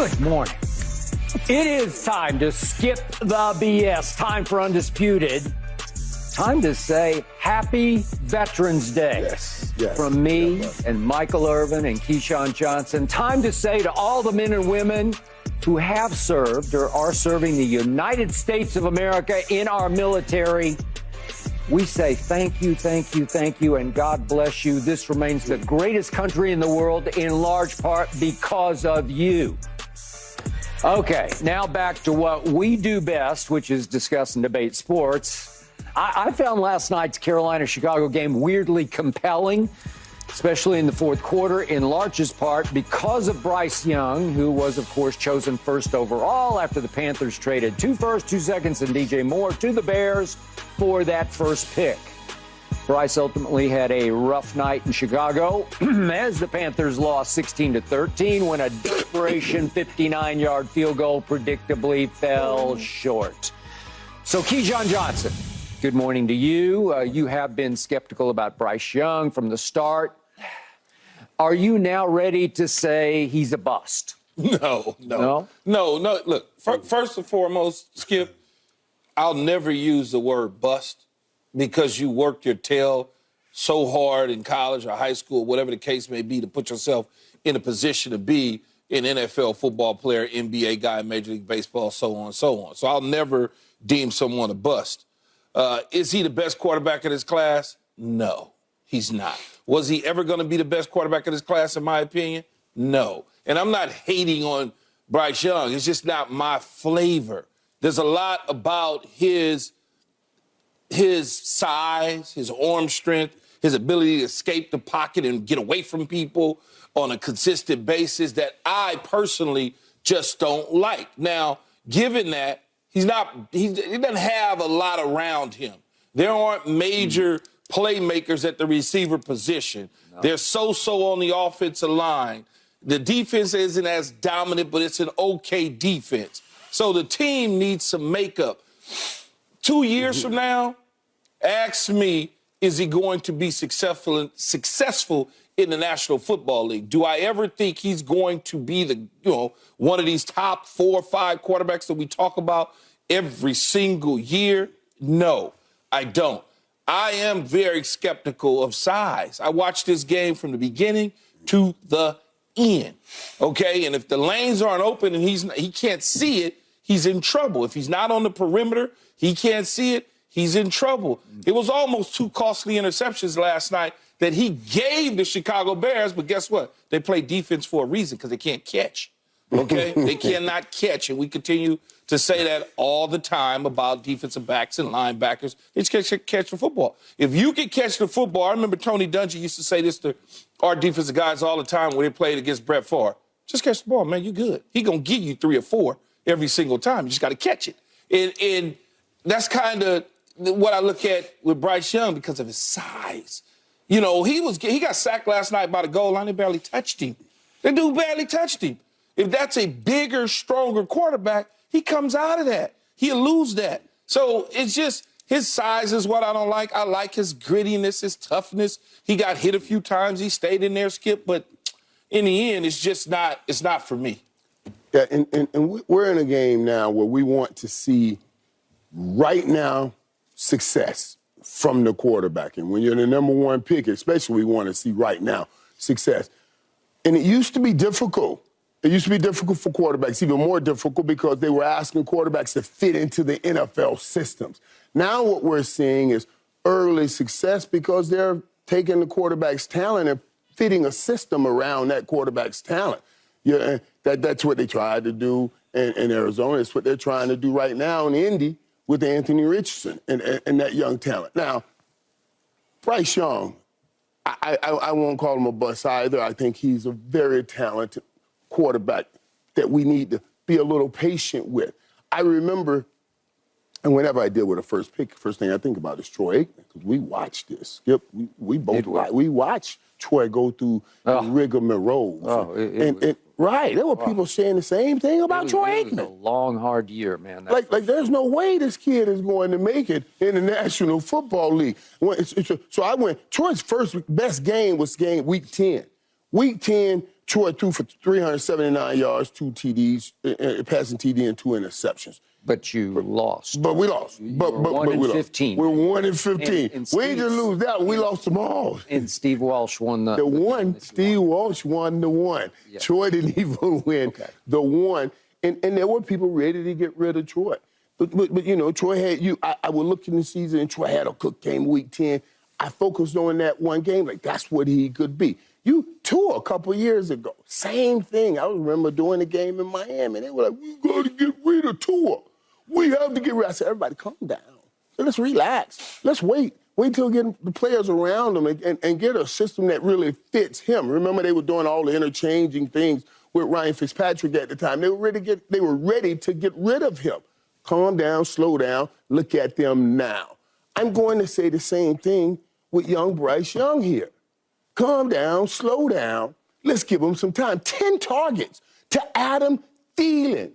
Good morning. It is time to skip the BS. Time for Undisputed. Time to say Happy Veterans Day. Yes. From me and Michael Irvin and Keyshawn Johnson. Time to say to all the men and women who have served or are serving the United States of America in our military, we say thank you, thank you, thank you, and God bless you. This remains the greatest country in the world, in large part because of you. Okay, now back to what we do best, which is discuss and debate sports. I found last night's Carolina-Chicago game weirdly compelling, especially in the fourth quarter, in largest part because of Bryce Young, who was, of course, chosen first overall after the Panthers traded 2 firsts, 2 seconds, and DJ Moore to the Bears for that first pick. Bryce ultimately had a rough night in Chicago as the Panthers lost 16-13 when a desperation 59-yard field goal predictably fell short. So, Keyshawn Johnson, good morning to you. You have been skeptical about Bryce Young from the start. Are you now ready to say he's a bust? No. Look, first and foremost, Skip, I'll never use the word bust because you worked your tail so hard in college or high school, whatever the case may be, to put yourself in a position to be an NFL football player, NBA guy, Major League Baseball, so on and so on. So I'll never deem someone a bust. Is he the best quarterback in his class? No, he's not. Was he ever going to be the best quarterback in his class, in my opinion? No. And I'm not hating on Bryce Young. It's just not my flavor. There's a lot about his size, his arm strength, his ability to escape the pocket and get away from people on a consistent basis that I personally just don't like. Now, given that, he doesn't have a lot around him. There aren't major playmakers at the receiver position. No. They're so-so on the offensive line. The defense isn't as dominant, but it's an okay defense. So the team needs some makeup. 2 years from now, ask me, is he going to be successful in the National Football League? Do I ever think he's going to be one of these top 4 or 5 quarterbacks that we talk about every single year? No, I don't. I am very skeptical of size. I watched this game from the beginning to the end, okay? And if the lanes aren't open and he can't see it, he's in trouble. If he's not on the perimeter, he can't see it, he's in trouble. It was almost 2 costly interceptions last night that he gave the Chicago Bears, but guess what? They play defense for a reason because they can't catch, okay? They cannot catch, and we continue to say that all the time about defensive backs and linebackers. They just can't catch the football. If you can catch the football, I remember Tony Dungy used to say this to our defensive guys all the time when they played against Brett Favre. Just catch the ball, man, you good. He going to give you 3 or 4 every single time. You just got to catch it. And that's kind of what I look at with Bryce Young because of his size. You know, he got sacked last night by the goal line. They barely touched him. The dude barely touched him. If that's a bigger, stronger quarterback, he comes out of that. He'll lose that. So it's just his size is what I don't like. I like his grittiness, his toughness. He got hit a few times. He stayed in there, Skip. But in the end, it's not for me. Yeah, and we're in a game now where we want to see right now success from the quarterback. And when you're the number 1 pick, especially we want to see right now success. And it used to be difficult. It used to be difficult for quarterbacks, even more difficult because they were asking quarterbacks to fit into the NFL systems. Now what we're seeing is early success because they're taking the quarterback's talent and fitting a system around that quarterback's talent. Yeah, that's what they tried to do in Arizona. It's what they're trying to do right now in Indy with Anthony Richardson and that young talent. Now, Bryce Young, I won't call him a bust either. I think he's a very talented quarterback that we need to be a little patient with. I remember, and whenever I deal with a first pick, first thing I think about is Troy Aikman, because we watched this. Skip, we watched Troy go through the rigmarole. Right, there were people saying the same thing about Troy Aikman. It was a long, hard year, man. Like there's no way this kid is going to make it in the National Football League. So I went, Troy's first best game was week 10. Week 10, Troy threw for 379 yards, 2 TDs, passing TD and 2 interceptions. But you lost. But we lost. But we 1-15. We're 1-15. And We didn't lose that one. We lost them all. And Steve Walsh won the one. Steve Walsh won the one. Yeah. Troy didn't even win the one. And there were people ready to get rid of Troy. But you know, Troy had you. I would look in the season, and Troy had a cook game week 10. I focused on that one game. Like, that's what he could be. Tua a couple years ago, same thing. I remember doing the game in Miami. They were like, we got to get rid of Tua. We have to get rid. I said, everybody, calm down. So let's relax. Let's wait. Wait till we get the players around him and get a system that really fits him. Remember, they were doing all the interchanging things with Ryan Fitzpatrick at the time. They were ready to get rid of him. Calm down, slow down, look at them now. I'm going to say the same thing with young Bryce Young here. Calm down, slow down. Let's give him some time. 10 targets to Adam Thielen.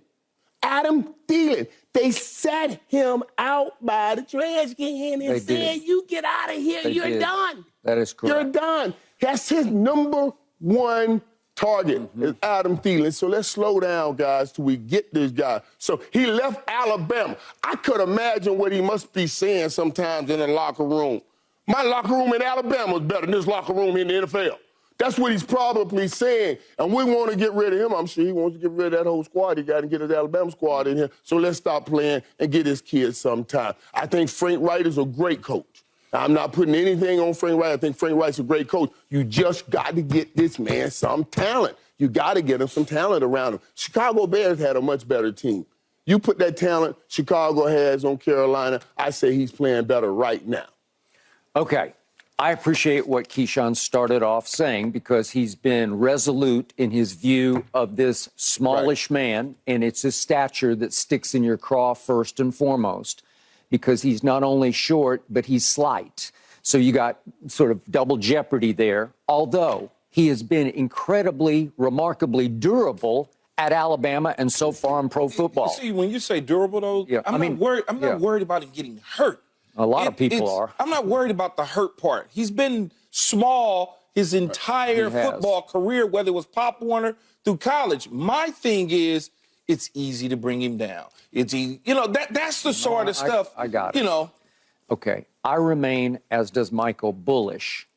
Adam Thielen. They set him out by the trash can and said, you get out of here, you're done. That is correct. You're done. That's his number one target, is Adam Thielen. So let's slow down, guys, till we get this guy. So he left Alabama. I could imagine what he must be saying sometimes in the locker room. My locker room in Alabama is better than this locker room in the NFL. That's what he's probably saying. And we want to get rid of him. I'm sure he wants to get rid of that whole squad. He got to get his Alabama squad in here. So let's stop playing and get his kids some time. I think Frank Wright is a great coach. I'm not putting anything on Frank Wright. I think Frank Wright's a great coach. You just got to get this man some talent. You got to get him some talent around him. Chicago Bears had a much better team. You put that talent Chicago has on Carolina, I say he's playing better right now. Okay. I appreciate what Keyshawn started off saying because he's been resolute in his view of this smallish man, and it's his stature that sticks in your craw first and foremost because he's not only short, but he's slight. So you got sort of double jeopardy there, although he has been incredibly, remarkably durable at Alabama and so far in pro football. See, when you say durable, though, I'm not worried about him getting hurt. A lot of people are. I'm not worried about the hurt part. He's been small his entire football career, whether it was Pop Warner through college. My thing is, it's easy to bring him down. It's easy. You know, that's the sort of stuff. I got it. You know. Okay. I remain, as does Michael, bullish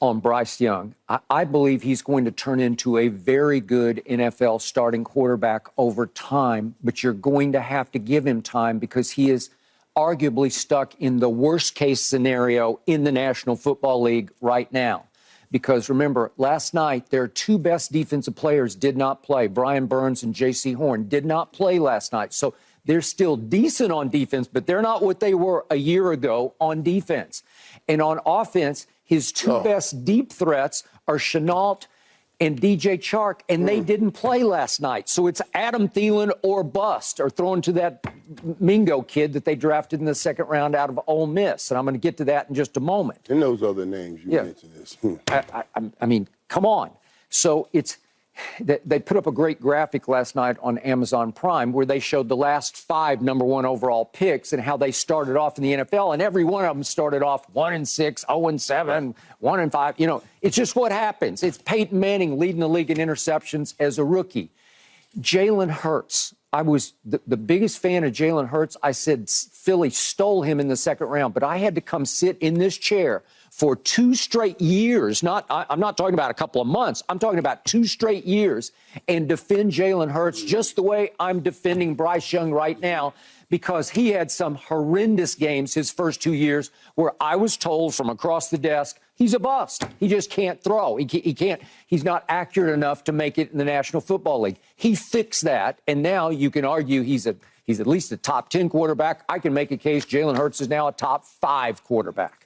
on Bryce Young. I believe he's going to turn into a very good NFL starting quarterback over time, but you're going to have to give him time because he is arguably stuck in the worst case scenario in the National Football League right now. Because remember, last night, their two best defensive players did not play. Brian Burns and J.C. Horn did not play last night. So they're still decent on defense, but they're not what they were a year ago on defense. And on offense, his two best deep threats are Chenault and DJ Chark, and they didn't play last night. So it's Adam Thielen or bust, or thrown to that Mingo kid that they drafted in the second round out of Ole Miss. And I'm going to get to that in just a moment. And those other names you mentioned this. I mean, come on. So they put up a great graphic last night on Amazon Prime where they showed the last 5 number 1 overall picks and how they started off in the NFL. And every one of them started off 1-6, 0-7, 1-5. You know, it's just what happens. It's Peyton Manning leading the league in interceptions as a rookie. Jalen Hurts. I was the biggest fan of Jalen Hurts. I said Philly stole him in the second round, but I had to come sit in this chair for 2 straight years. I'm not talking about a couple of months. I'm talking about 2 straight years and defend Jalen Hurts just the way I'm defending Bryce Young right now because he had some horrendous games his first 2 years where I was told from across the desk, he's a bust. He just can't throw. He can't. He's not accurate enough to make it in the National Football League. He fixed that, and now you can argue he's at least a top 10 quarterback. I can make a case Jalen Hurts is now a top 5 quarterback.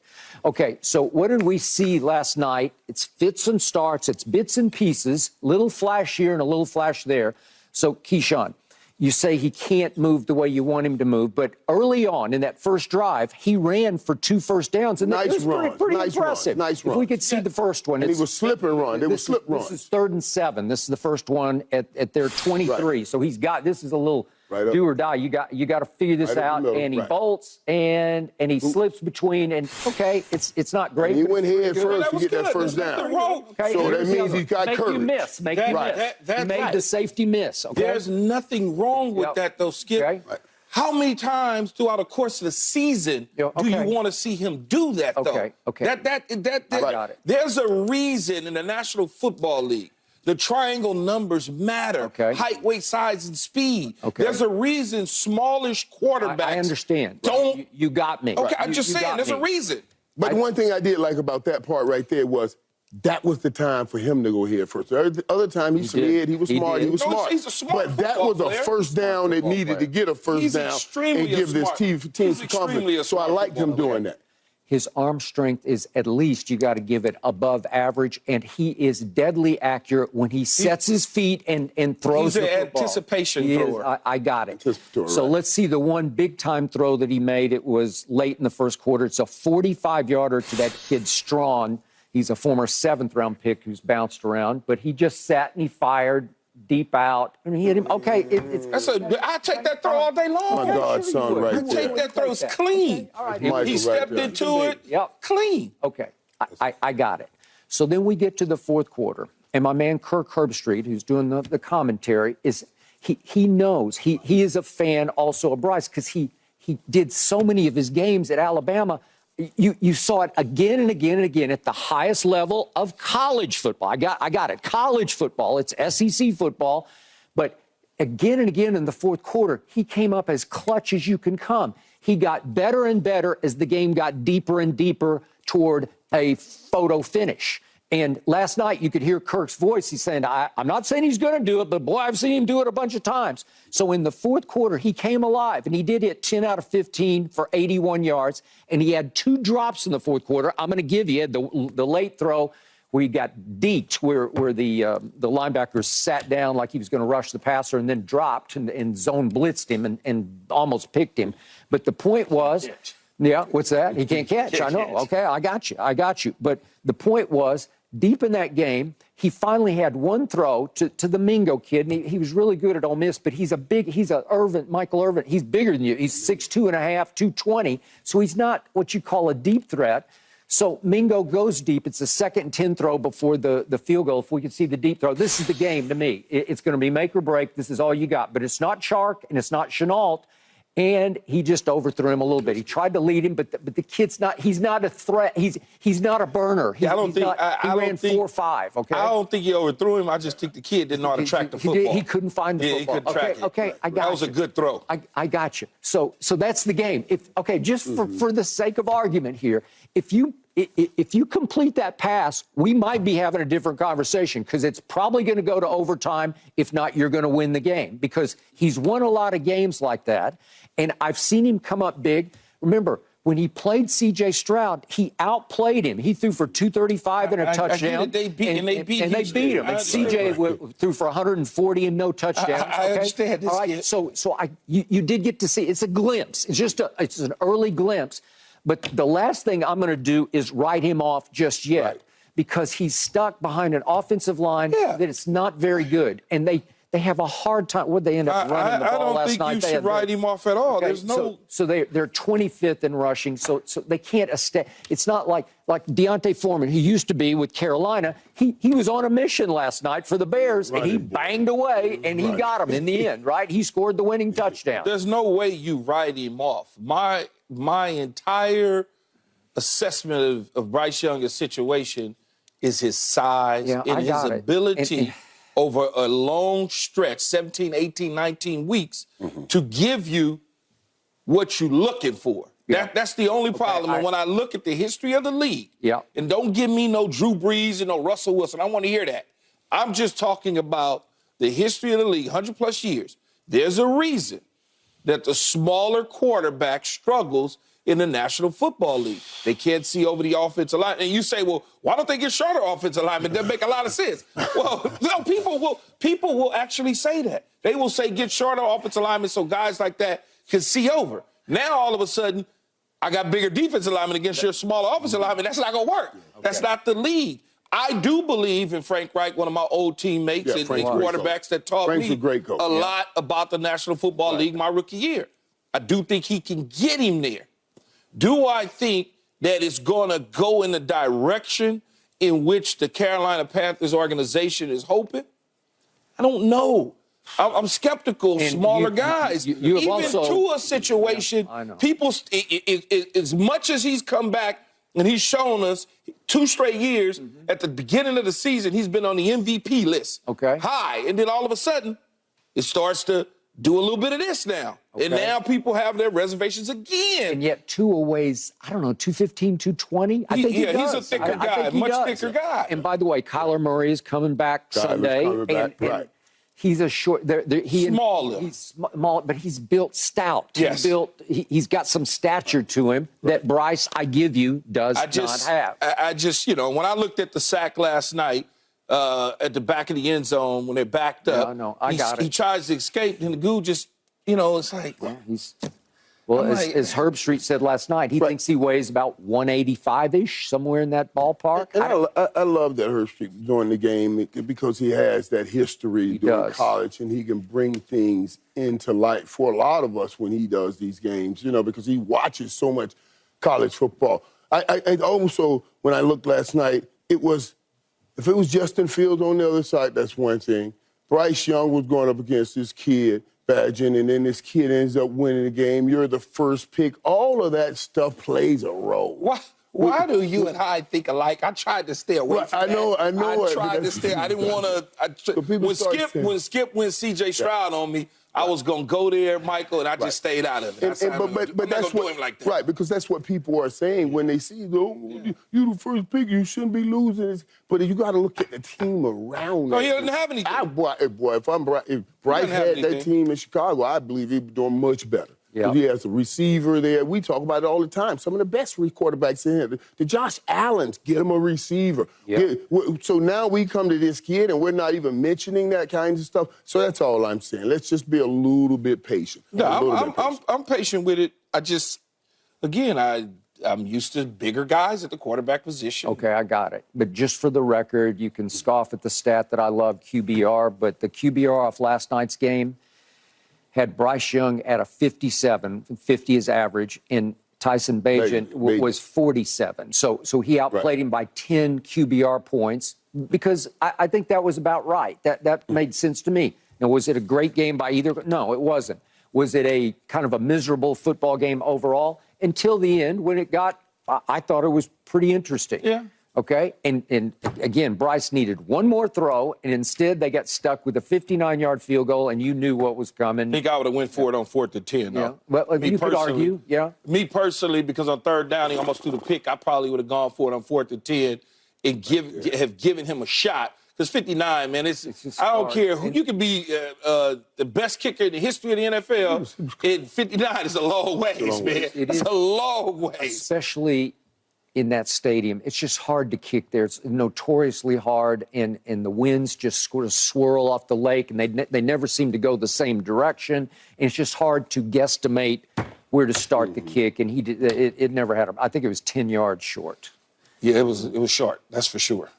Okay, so what did we see last night? It's fits and starts. It's bits and pieces, little flash here and a little flash there. So, Keyshawn, you say he can't move the way you want him to move, but early on in that first drive, he ran for 2 first downs, and that was pretty impressive. Nice run. If we could see the first one. And he was slip and run. They were slip runs. This is 3rd and 7. This is the first one at their 23. Right. So he's got, this is a little Right up. do or die. You got to figure this Right up the out. middle, And he right. bolts and he slips between. And okay, it's not great. He but went it's head pretty good. first to get that first There's down. nothing wrong. Okay, So here's that the means other he's got make courage. you miss. Make you Right. miss. That's You made right. the safety miss. Okay. There's nothing wrong with Yep. that, though, Skip. Okay. Right. How many times throughout the course of the season Yeah, do you okay. want to see him do that, though? Okay. That I got it. There's a reason in the National Football League. The triangle numbers matter. Okay. Height, weight, size, and speed. Okay. There's a reason smallish quarterbacks I understand. don't. You got me. Okay, I'm You- just you saying, got there's me. a reason. But the one thing I did like about that part right there was that was the time for him to go head first. The other time he slid, he was He smart, did. he was No, smart. he's a smart But that football was a player. first down that football needed player. to get a first He's down extremely and give this smart. team He's some extremely confidence. So I smart liked him football doing player. that. His arm strength is at least, you got to give it above average, and he is deadly accurate when he sets his feet and throws He's an the football. anticipation He is. thrower. I got it. Anticipatory, So right. let's see the one big-time throw that he made. It was late in the first quarter. It's a 45-yarder to that kid Strawn. He's a former seventh-round pick who's bounced around, but he just sat and he fired deep out. I mean, he hit him. Okay, I take that throw all day long. My godson right I there. take that throw. It's clean. All right. Michael He right stepped there. into it. Yep. Clean. Okay, I got it. So then we get to the fourth quarter, and my man Kirk Herbstreit, who's doing the commentary, he knows he is a fan also of Bryce because he did so many of his games at Alabama. You saw it again and again and again at the highest level of college football. I got it. College football. It's SEC football, but again and again in the fourth quarter, he came up as clutch as you can come. He got better and better as the game got deeper and deeper toward a photo finish. And last night, you could hear Kirk's voice. He's saying, I'm not saying he's going to do it, but boy, I've seen him do it a bunch of times. So in the fourth quarter, he came alive, and he did hit 10 out of 15 for 81 yards, and he had 2 drops in the fourth quarter. I'm going to give you the late throw where he got deked, where the linebacker sat down like he was going to rush the passer and then dropped and zone blitzed him and almost picked him. But the point was, yeah, what's that? He can't catch. I know. Okay, I got you. But the point was, deep in that game, he finally had one throw to the Mingo kid, and he was really good at Ole Miss, but he's Michael Irvin. He's bigger than you. He's 6'2.5", 220, so he's not what you call a deep threat. So Mingo goes deep. It's a 2nd and 10 throw before the field goal. If we could see the deep throw, this is the game to me. It's going to be make or break. This is all you got. But it's not Chark, and it's not Chenault. And he just overthrew him a little bit. He tried to lead him, but the kid's not. He's not a threat. He's not a burner. I don't think he ran 4.5. Okay. I don't think he overthrew him. I just think the kid didn't know how to track the football. He couldn't find the Yeah, football. he couldn't track it. Okay, I got you. That was a good throw. I got you. So that's the game. Just for the sake of argument here, if you complete that pass, we might be having a different conversation because it's probably going to go to overtime. If not, you're going to win the game because he's won a lot of games like that. And I've seen him come up big. Remember, when he played C.J. Stroud, he outplayed him. He threw for 235 and a touchdown. And they beat him. And C.J. threw for 140 and no touchdowns. I understand this. All right, so you did get to see. It's a glimpse. It's an early glimpse. But the last thing I'm going to do is write him off just yet. Right. Because he's stuck behind an offensive line that it's not very good. And they have a hard time. Would they end up running the ball last night? I don't think you should write him off at all. Okay, There's no. So they're 25th in rushing. So they can't. It's not like Deontay Foreman, who used to be with Carolina. He was on a mission last night for the Bears, and he banged away, and he got him in the end. Right? He scored the winning touchdown. There's no way you write him off. My entire assessment of Bryce Young's situation is his size and his ability over a long stretch, 17, 18, 19 weeks, to give you what you're looking for. That's the only problem. And when I look at the history of the league, and don't give me no Drew Brees and no Russell Wilson, I want to hear that. I'm just talking about the history of the league, 100-plus years. There's a reason that the smaller quarterback struggles in the National Football League. They can't see over the offensive line. And you say, well, why don't they get shorter offensive linemen? That make a lot of sense. Well, no, people will actually say that. They will say get shorter offensive linemen so guys like that can see over. Now, all of a sudden, I got bigger defensive linemen against your smaller offensive linemen. That's not going to work. That's not the league. I do believe in Frank Reich, one of my old teammates and quarterbacks that taught Frank's me a great coach. a lot about the National Football League my rookie year. I do think he can get him there. Do I think that it's going to go in the direction in which the Carolina Panthers organization is hoping? I don't know. I'm skeptical of smaller guys. Even also, to a situation, people, as much as he's come back and he's shown us 2 straight years, at the beginning of the season, he's been on the MVP list. High. And then all of a sudden, it starts to do a little bit of this now. And now people have their reservations again. And yet Tua weighs, I don't know, 215, 220? I think he does. He's a thicker guy, much thicker guy. And by the way, Kyler Murray is coming back Sunday. And he's a short, smaller. He's small, but he's built stout. Yes. He's got some stature to him that Bryce, I give you, does not have. I just, you know, when I looked at the sack last night, at the back of the end zone when they're backed up. He tries to escape, and the goo just, you know, it's like. As Herb Street said last night, he thinks he weighs about 185-ish, somewhere in that ballpark. And I love that Herb Street doing the game because he has that history during college, and he can bring things into light for a lot of us when he does these games, you know, because he watches so much college football. I also, when I looked last night, if it was Justin Fields on the other side, that's one thing. Bryce Young was going up against this kid, Badgin, and then this kid ends up winning the game. You're the first pick. All of that stuff plays a role. Why do you and I think alike? I tried to stay away from that. I know. I tried to stay. I didn't want to. When Skip went C.J. Stroud on me, I was going to go there, Michael, and I just stayed out of it. But that's what, like that. Right, because that's what people are saying when they see you the first pick, you shouldn't be losing. But you got to look at the team around. No, he doesn't have anything. If Bryce had that team in Chicago, I believe he'd be doing much better. Yeah. He has a receiver there. We talk about it all the time. Some of the best quarterbacks in here. The Josh Allens, get him a receiver. Yeah. So now we come to this kid, and we're not even mentioning that kind of stuff. So that's all I'm saying. Let's just be a little bit patient. No, I'm patient with it. I'm used to bigger guys at the quarterback position. Okay, I got it. But just for the record, you can scoff at the stat that I love, QBR, but the QBR off last night's game had Bryce Young at a 57, 50 is average, and Tyson Bagent was 47. So he outplayed him by 10 QBR points because I think that was about right. That made sense to me. Now, was it a great game by either? No, it wasn't. Was it a kind of a miserable football game overall? Until the end, when it got, I thought it was pretty interesting. Yeah. Okay, and again, Bryce needed one more throw, and instead they got stuck with a 59-yard field goal, and you knew what was coming. I think I would have went for it on 4th and 10. Yeah, well, you could argue, Me personally, because on 3rd down, he almost threw the pick, I probably would have gone for it on 4th and 10 and have given him a shot. Because 59, man, I don't care who. You could be the best kicker in the history of the NFL, and 59 is a long ways, man. It's a long ways. Especially in that stadium. It's just hard to kick there. It's notoriously hard, and the winds just sort of swirl off the lake, and they never seem to go the same direction. And it's just hard to guesstimate where to start the kick, and it never had I think it was 10 yards short. Yeah, it was short. That's for sure.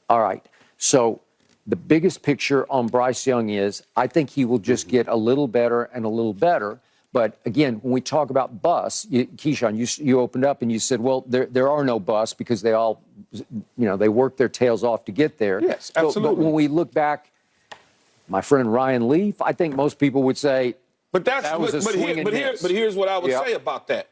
All right. So the biggest picture on Bryce Young is I think he will just get a little better and a little better. But again, when we talk about busts, Keyshawn, you opened up and you said, well, there are no busts because they all, they work their tails off to get there. Yes, absolutely. But when we look back, my friend Ryan Leaf, I think most people would say that was a swing and miss. But here's what I would say about that.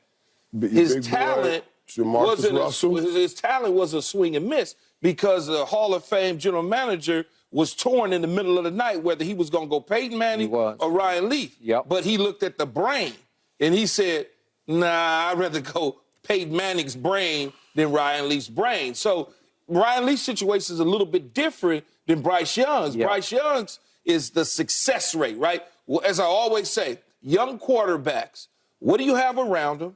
His talent was a swing and miss because the Hall of Fame general manager was torn in the middle of the night whether he was going to go Peyton Manning or Ryan Leaf. Yep. But he looked at the brain, and he said, nah, I'd rather go Peyton Manning's brain than Ryan Leaf's brain. So Ryan Leaf's situation is a little bit different than Bryce Young's. Yep. Bryce Young's is the success rate, right? Well, as I always say, young quarterbacks, what do you have around them,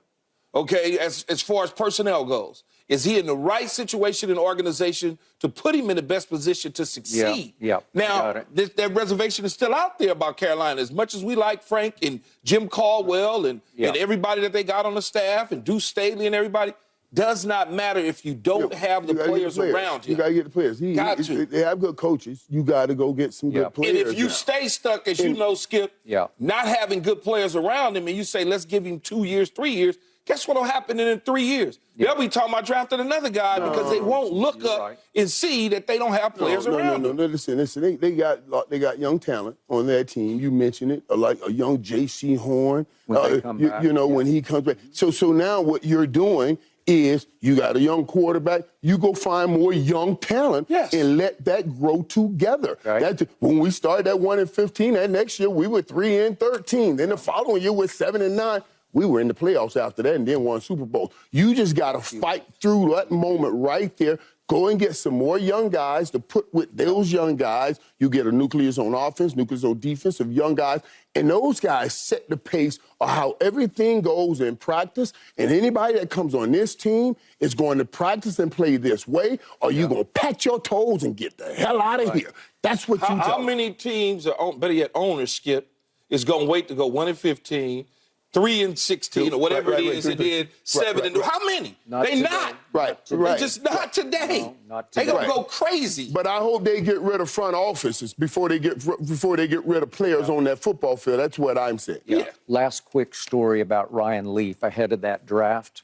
okay, as far as personnel goes? Is he in the right situation and organization to put him in the best position to succeed? Yeah. Now, that reservation is still out there about Carolina. As much as we like Frank and Jim Caldwell and everybody that they got on the staff and Deuce Staley and everybody, does not matter if you don't have the players around you. You got to get the players. They have good coaches. You got to go get some good players. And if you stay stuck, as you know, Skip, not having good players around him, and you say, let's give him 2 years, 3 years, guess what will happen in 3 years? They'll be talking about drafting another guy because they won't look up and see that they don't have players around them. No, listen. They got young talent on their team. You mentioned it, like a young J.C. Horn. When he comes back. So now what you're doing is you got a young quarterback, you go find more young talent and let that grow together. Right. When we started at 1-15, that next year we were 3-13. Then the following year we're 7-9. We were in the playoffs after that and then won Super Bowl. You just got to fight through that moment right there. Go and get some more young guys to put with those young guys. You get a nucleus on offense, nucleus on defense of young guys. And those guys set the pace of how everything goes in practice. And anybody that comes on this team is going to practice and play this way, or you're going to pat your toes and get the hell out of here. That's what you tell How many teams, better yet owners, Skip, is going to wait to go 1-15, 3-16, or whatever it is, and then 7 and how many? They not. They just not today. No, not today. They gonna go crazy. But I hope they get rid of front offices before they get rid of players on that football field. That's what I'm saying. Last quick story about Ryan Leaf ahead of that draft.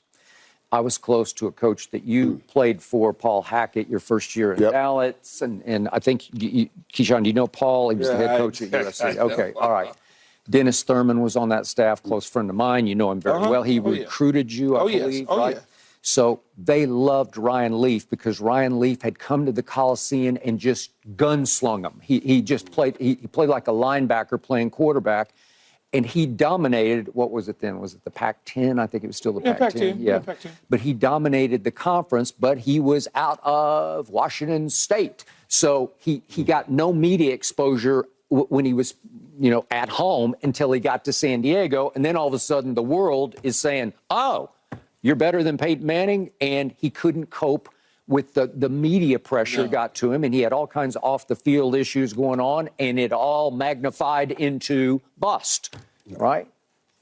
I was close to a coach that you played for, Paul Hackett, your first year in Dallas, and I think Keyshawn, do you know Paul? He was the head coach at USC. Okay, all right. Dennis Thurman was on that staff, close friend of mine. You know him very well. He recruited you, I believe, right? So they loved Ryan Leaf because Ryan Leaf had come to the Coliseum and just gunslung them. He just played. He played like a linebacker playing quarterback, and he dominated. What was it then? Was it the Pac-10? I think it was still the Pac-10. Yeah, Pac-10. But he dominated the conference. But he was out of Washington State, so he got no media exposure when he was, at home until he got to San Diego. And then all of a sudden the world is saying, oh, you're better than Peyton Manning. And he couldn't cope with the media pressure got to him. And he had all kinds of off the field issues going on. And it all magnified into bust, right?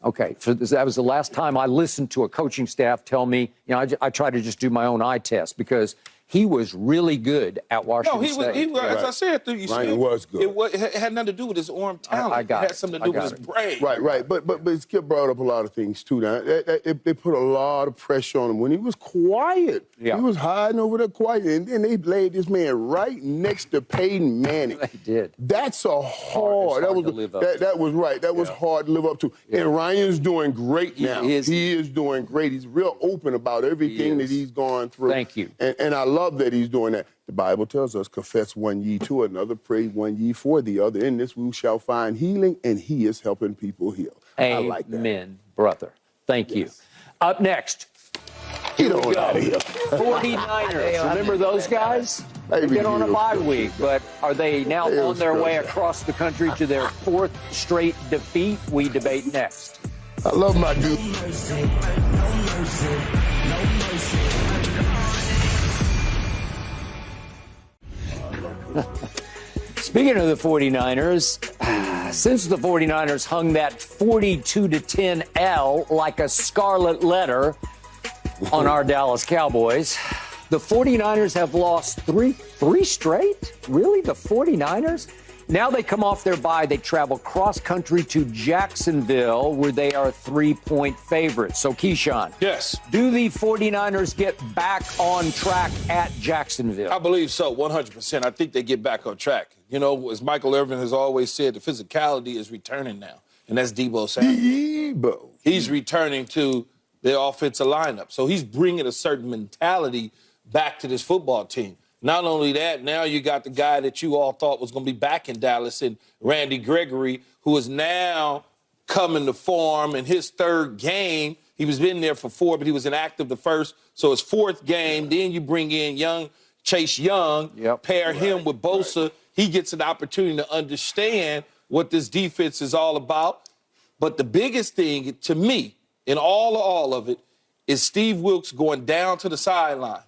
Okay, so that was the last time I listened to a coaching staff tell me, I try to just do my own eye test because he was really good at Washington State. He was, as I said, Ryan was good. It had nothing to do with his arm talent. It had something to do with his brain. Right. But Skip brought up a lot of things, too. Now, they put a lot of pressure on him when he was quiet. He was hiding over there quiet. And then they laid this man right next to Peyton Manning. They did. That's a hard. That was right. That was hard to live up to. And Ryan's doing great now. He is doing great. He's real open about everything that he's gone through. Thank you. And I love that he's doing that. The Bible tells us, confess one ye to another, pray one ye for the other. In this we shall find healing, and he is helping people heal. Amen, I like that. Amen, brother. Thank you. Up next, get on out of here. 49ers. Remember those guys? They get on a bye week, but are they now on their way across the country to their 4th straight defeat? We debate next. I love my dude. Speaking of the 49ers, since the 49ers hung that 42-10 L like a scarlet letter on our Dallas Cowboys, the 49ers have lost three straight? Really? The 49ers? Now they come off their bye. They travel cross-country to Jacksonville, where they are 3-point favorites. So, Keyshawn. Yes. Do the 49ers get back on track at Jacksonville? I believe so, 100%. I think they get back on track. As Michael Irvin has always said, the physicality is returning now. And that's Deebo Samuel. He's returning to the offensive lineup. So he's bringing a certain mentality back to this football team. Not only that, now you got the guy that you all thought was going to be back in Dallas, and Randy Gregory, who is now coming to form in his 3rd game. He was been there for 4, but he was inactive the first. So his 4th game. Then you bring in Chase Young, pair him with Bosa. He gets an opportunity to understand what this defense is all about. But the biggest thing to me in all of it is Steve Wilks going down to the sideline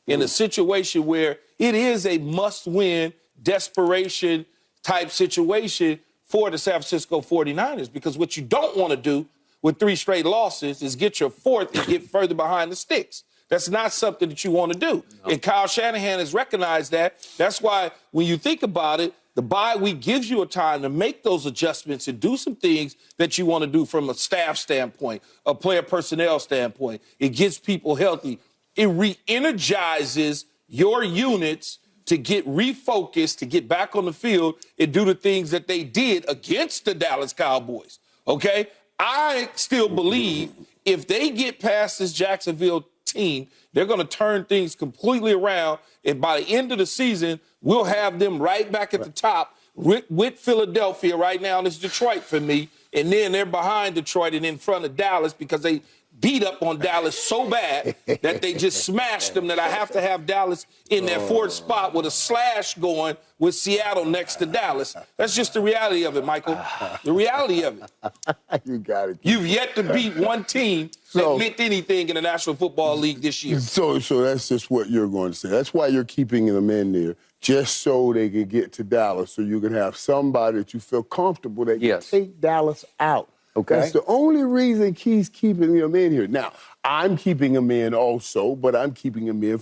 in a situation where it is a must-win, desperation type situation for the San Francisco 49ers, because what you don't want to do with 3 straight losses is get your 4th and get further behind the sticks. That's not something that you want to do. No. And Kyle Shanahan has recognized that. That's why when you think about it, the bye week gives you a time to make those adjustments and do some things that you want to do from a staff standpoint, a player personnel standpoint. It gets people healthy. It re-energizes your units to get refocused, to get back on the field and do the things that they did against the Dallas Cowboys, okay? I still believe if they get past this Jacksonville team, they're going to turn things completely around, and by the end of the season, we'll have them right back at the top with Philadelphia right now, and it's Detroit for me, and then they're behind Detroit and in front of Dallas because they beat up on Dallas so bad that they just smashed them that I have to have Dallas in that fourth spot with a slash going with Seattle next to Dallas. That's just the reality of it, Michael. The reality of it. You got it. You've yet to beat one team that meant anything in the National Football League this year. So that's just what you're going to say. That's why you're keeping them in there, just so they can get to Dallas, so you can have somebody that you feel comfortable that can take Dallas out. Okay. That's the only reason he's keeping him in here. Now, I'm keeping him in also, but I'm keeping him in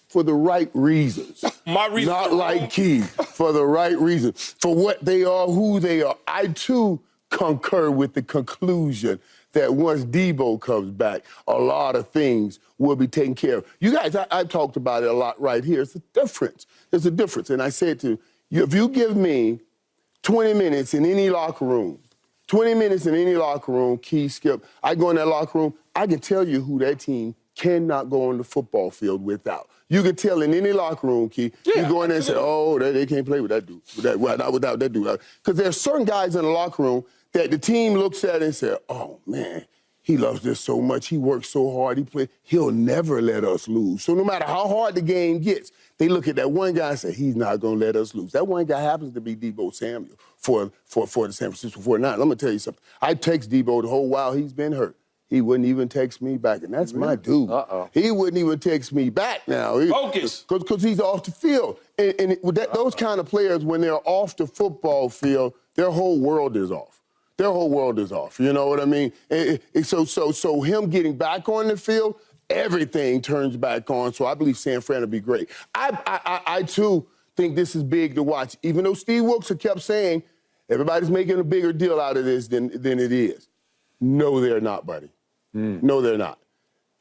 for the right reasons. My reason. Not like Keith, for the right reasons. For what they are, who they are. I, too, concur with the conclusion that once Debo comes back, a lot of things will be taken care of. You guys, I talked about it a lot right here. It's a difference. There's a difference. And I said to you, if you give me 20 minutes in any locker room, 20 minutes in any locker room, Keith, Skip, I go in that locker room, I can tell you who that team cannot go on the football field without. You can tell in any locker room, Keith, you go in there and say, oh, they can't play with that dude. Not without that dude. Because there's certain guys in the locker room that the team looks at and says, oh, man, he loves this so much. He works so hard. He'll never let us lose. So no matter how hard the game gets, they look at that one guy and say, he's not going to let us lose. That one guy happens to be Debo Samuel for the San Francisco 49ers. I'm going to tell you something. I text Debo the whole while he's been hurt. He wouldn't even text me back, and that's my dude. He wouldn't even text me back now. Focus. Because he's off the field. And with those kind of players, when they're off the football field, their whole world is off. Their whole world is off. You know what I mean? So him getting back on the field, everything turns back on. So I believe San Fran will be great. I too, think this is big to watch. Even though Steve Wilkes kept saying everybody's making a bigger deal out of this than it is. No, they're not, buddy. No, they're not.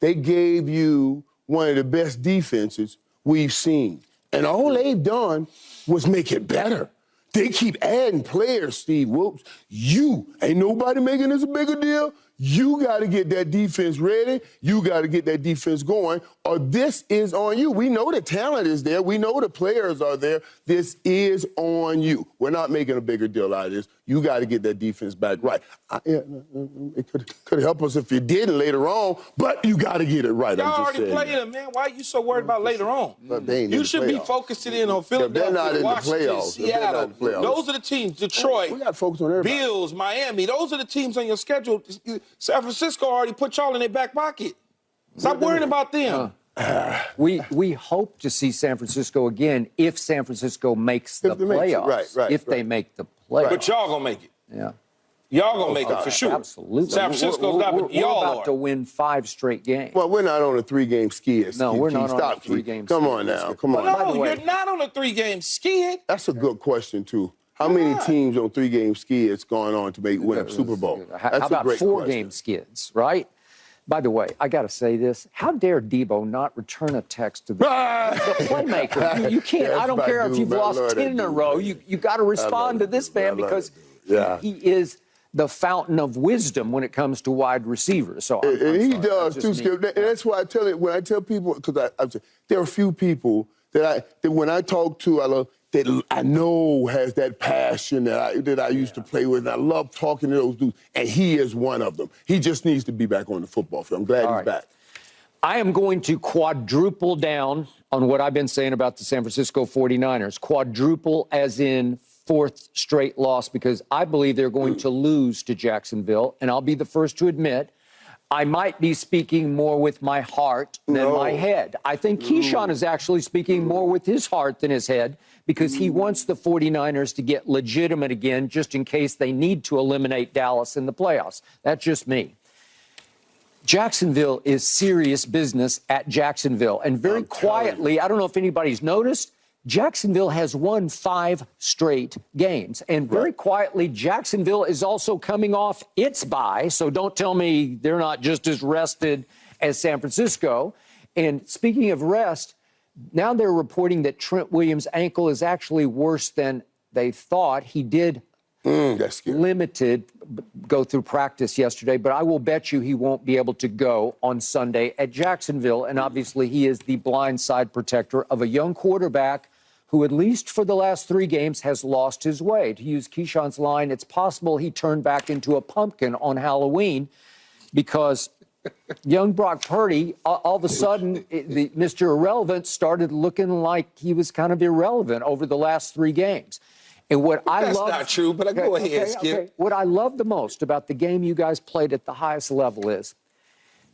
They gave you one of the best defenses we've seen. And all they've done was make it better. They keep adding players, Steve Wilkes. Ain't nobody making this a bigger deal. You got to get that defense ready. You got to get that defense going, or this is on you. We know the talent is there. We know the players are there. This is on you. We're not making a bigger deal out of this. You got to get that defense back right. It could help us if you didn't later on, but you got to get it right. Y'all already playing them, man. Why are you so worried about later on? You should be focusing in on Philadelphia, Washington, Seattle. Those are the teams. Detroit, we got focus on everybody. Bills, Miami. Those are the teams on your schedule. San Francisco already put y'all in their back pocket. Stop worrying about them. We hope to see San Francisco again if San Francisco makes the playoffs. If they make the playoffs. But y'all gonna make it. Yeah. Y'all gonna make it for sure. Absolutely. San Francisco's not, but y'all are about to win 5 straight games. Well, we're not on a 3-game skid. No, we're not on a 3-game skid. Come on now. Come on. No, you're not on a 3-game skid. That's a good question, too. How many teams on 3-game skids going on to win a Super Bowl? How about 4-game skids, right? By the way, I got to say this. How dare Debo not return a text to the playmaker? You can't. I don't care if you've lost 10 in a row. You got to respond to this man because he is the fountain of wisdom when it comes to wide receivers. So he does, too, Skip. And that's why I tell it when I tell people, because there are a few people that when I talk to, that I know has that passion that I used to play with. And I love talking to those dudes, and he is one of them. He just needs to be back on the football field. I'm glad he's back. I am going to quadruple down on what I've been saying about the San Francisco 49ers. Quadruple as in 4th straight loss, because I believe they're going to lose to Jacksonville, and I'll be the first to admit I might be speaking more with my heart than my head. I think Keyshawn is actually speaking more with his heart than his head, because he wants the 49ers to get legitimate again, just in case they need to eliminate Dallas in the playoffs. That's just me. Jacksonville is serious business at Jacksonville. And very quietly, I don't know if anybody's noticed, Jacksonville has won 5 straight games. And very quietly, Jacksonville is also coming off its bye. So don't tell me they're not just as rested as San Francisco. And speaking of rest, now they're reporting that Trent Williams' ankle is actually worse than they thought. He did limited go through practice yesterday, but I will bet you he won't be able to go on Sunday at Jacksonville. And obviously he is the blind side protector of a young quarterback who, at least for the last 3 games, has lost his way. To use Keyshawn's line, it's possible he turned back into a pumpkin on Halloween because young Brock Purdy, all of a sudden, Mr. Irrelevant started looking like he was kind of irrelevant over the last 3 games. And what That's not true, but go ahead, Skip. What I love the most about the game you guys played at the highest level is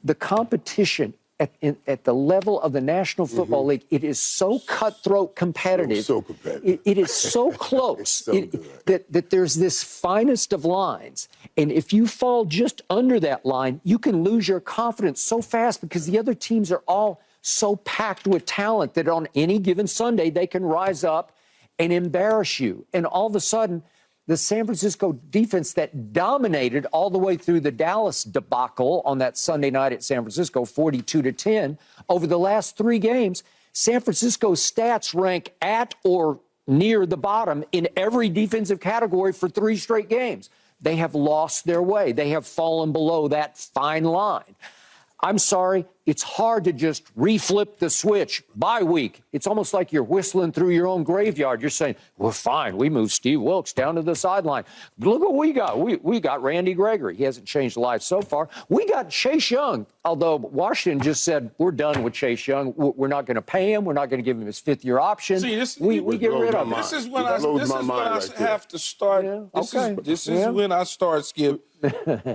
the competition at the level of the National Football League. It is so cutthroat competitive. So competitive. It is so close that there's this finest of lines. And if you fall just under that line, you can lose your confidence so fast because the other teams are all so packed with talent that on any given Sunday, they can rise up and embarrass you. And all of a sudden, the San Francisco defense that dominated all the way through the Dallas debacle on that Sunday night at San Francisco, 42-10, over the last 3 games, San Francisco's stats rank at or near the bottom in every defensive category for 3 straight games. They have lost their way. They have fallen below that fine line. I'm sorry, it's hard to just reflip the switch bye week. It's almost like you're whistling through your own graveyard. You're saying, we're fine. We moved Steve Wilkes down to the sideline. Look what we got. We got Randy Gregory. He hasn't changed life so far. We got Chase Young, although Washington just said, we're done with Chase Young. We're not going to pay him. We're not going to give him his 5th-year option. See, we get rid of him. This is when I have to start. This is when I start, Skip,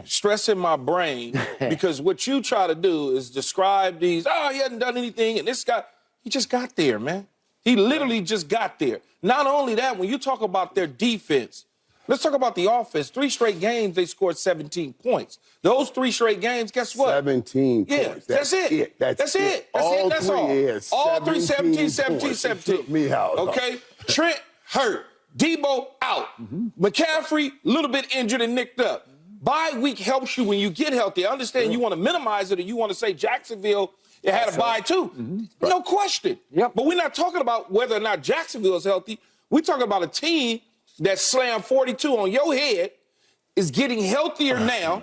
stressing my brain because what you try to do is describe these, he hasn't done anything, and this guy, he just got there, man. He literally just got there. Not only that, when you talk about their defense, let's talk about the offense. 3 straight games, they scored 17 points. Those 3 straight games, guess what? 17 points. That's it. That's it. That's all. All 3, 17. Took me out. Okay? Trent hurt. Debo out. McCaffrey, a little bit injured and nicked up. Bye week helps you when you get healthy. I understand you want to minimize it or you want to say Jacksonville had a bye too. No question. But we're not talking about whether or not Jacksonville is healthy. We're talking about a team that slammed 42 on your head, is getting healthier now,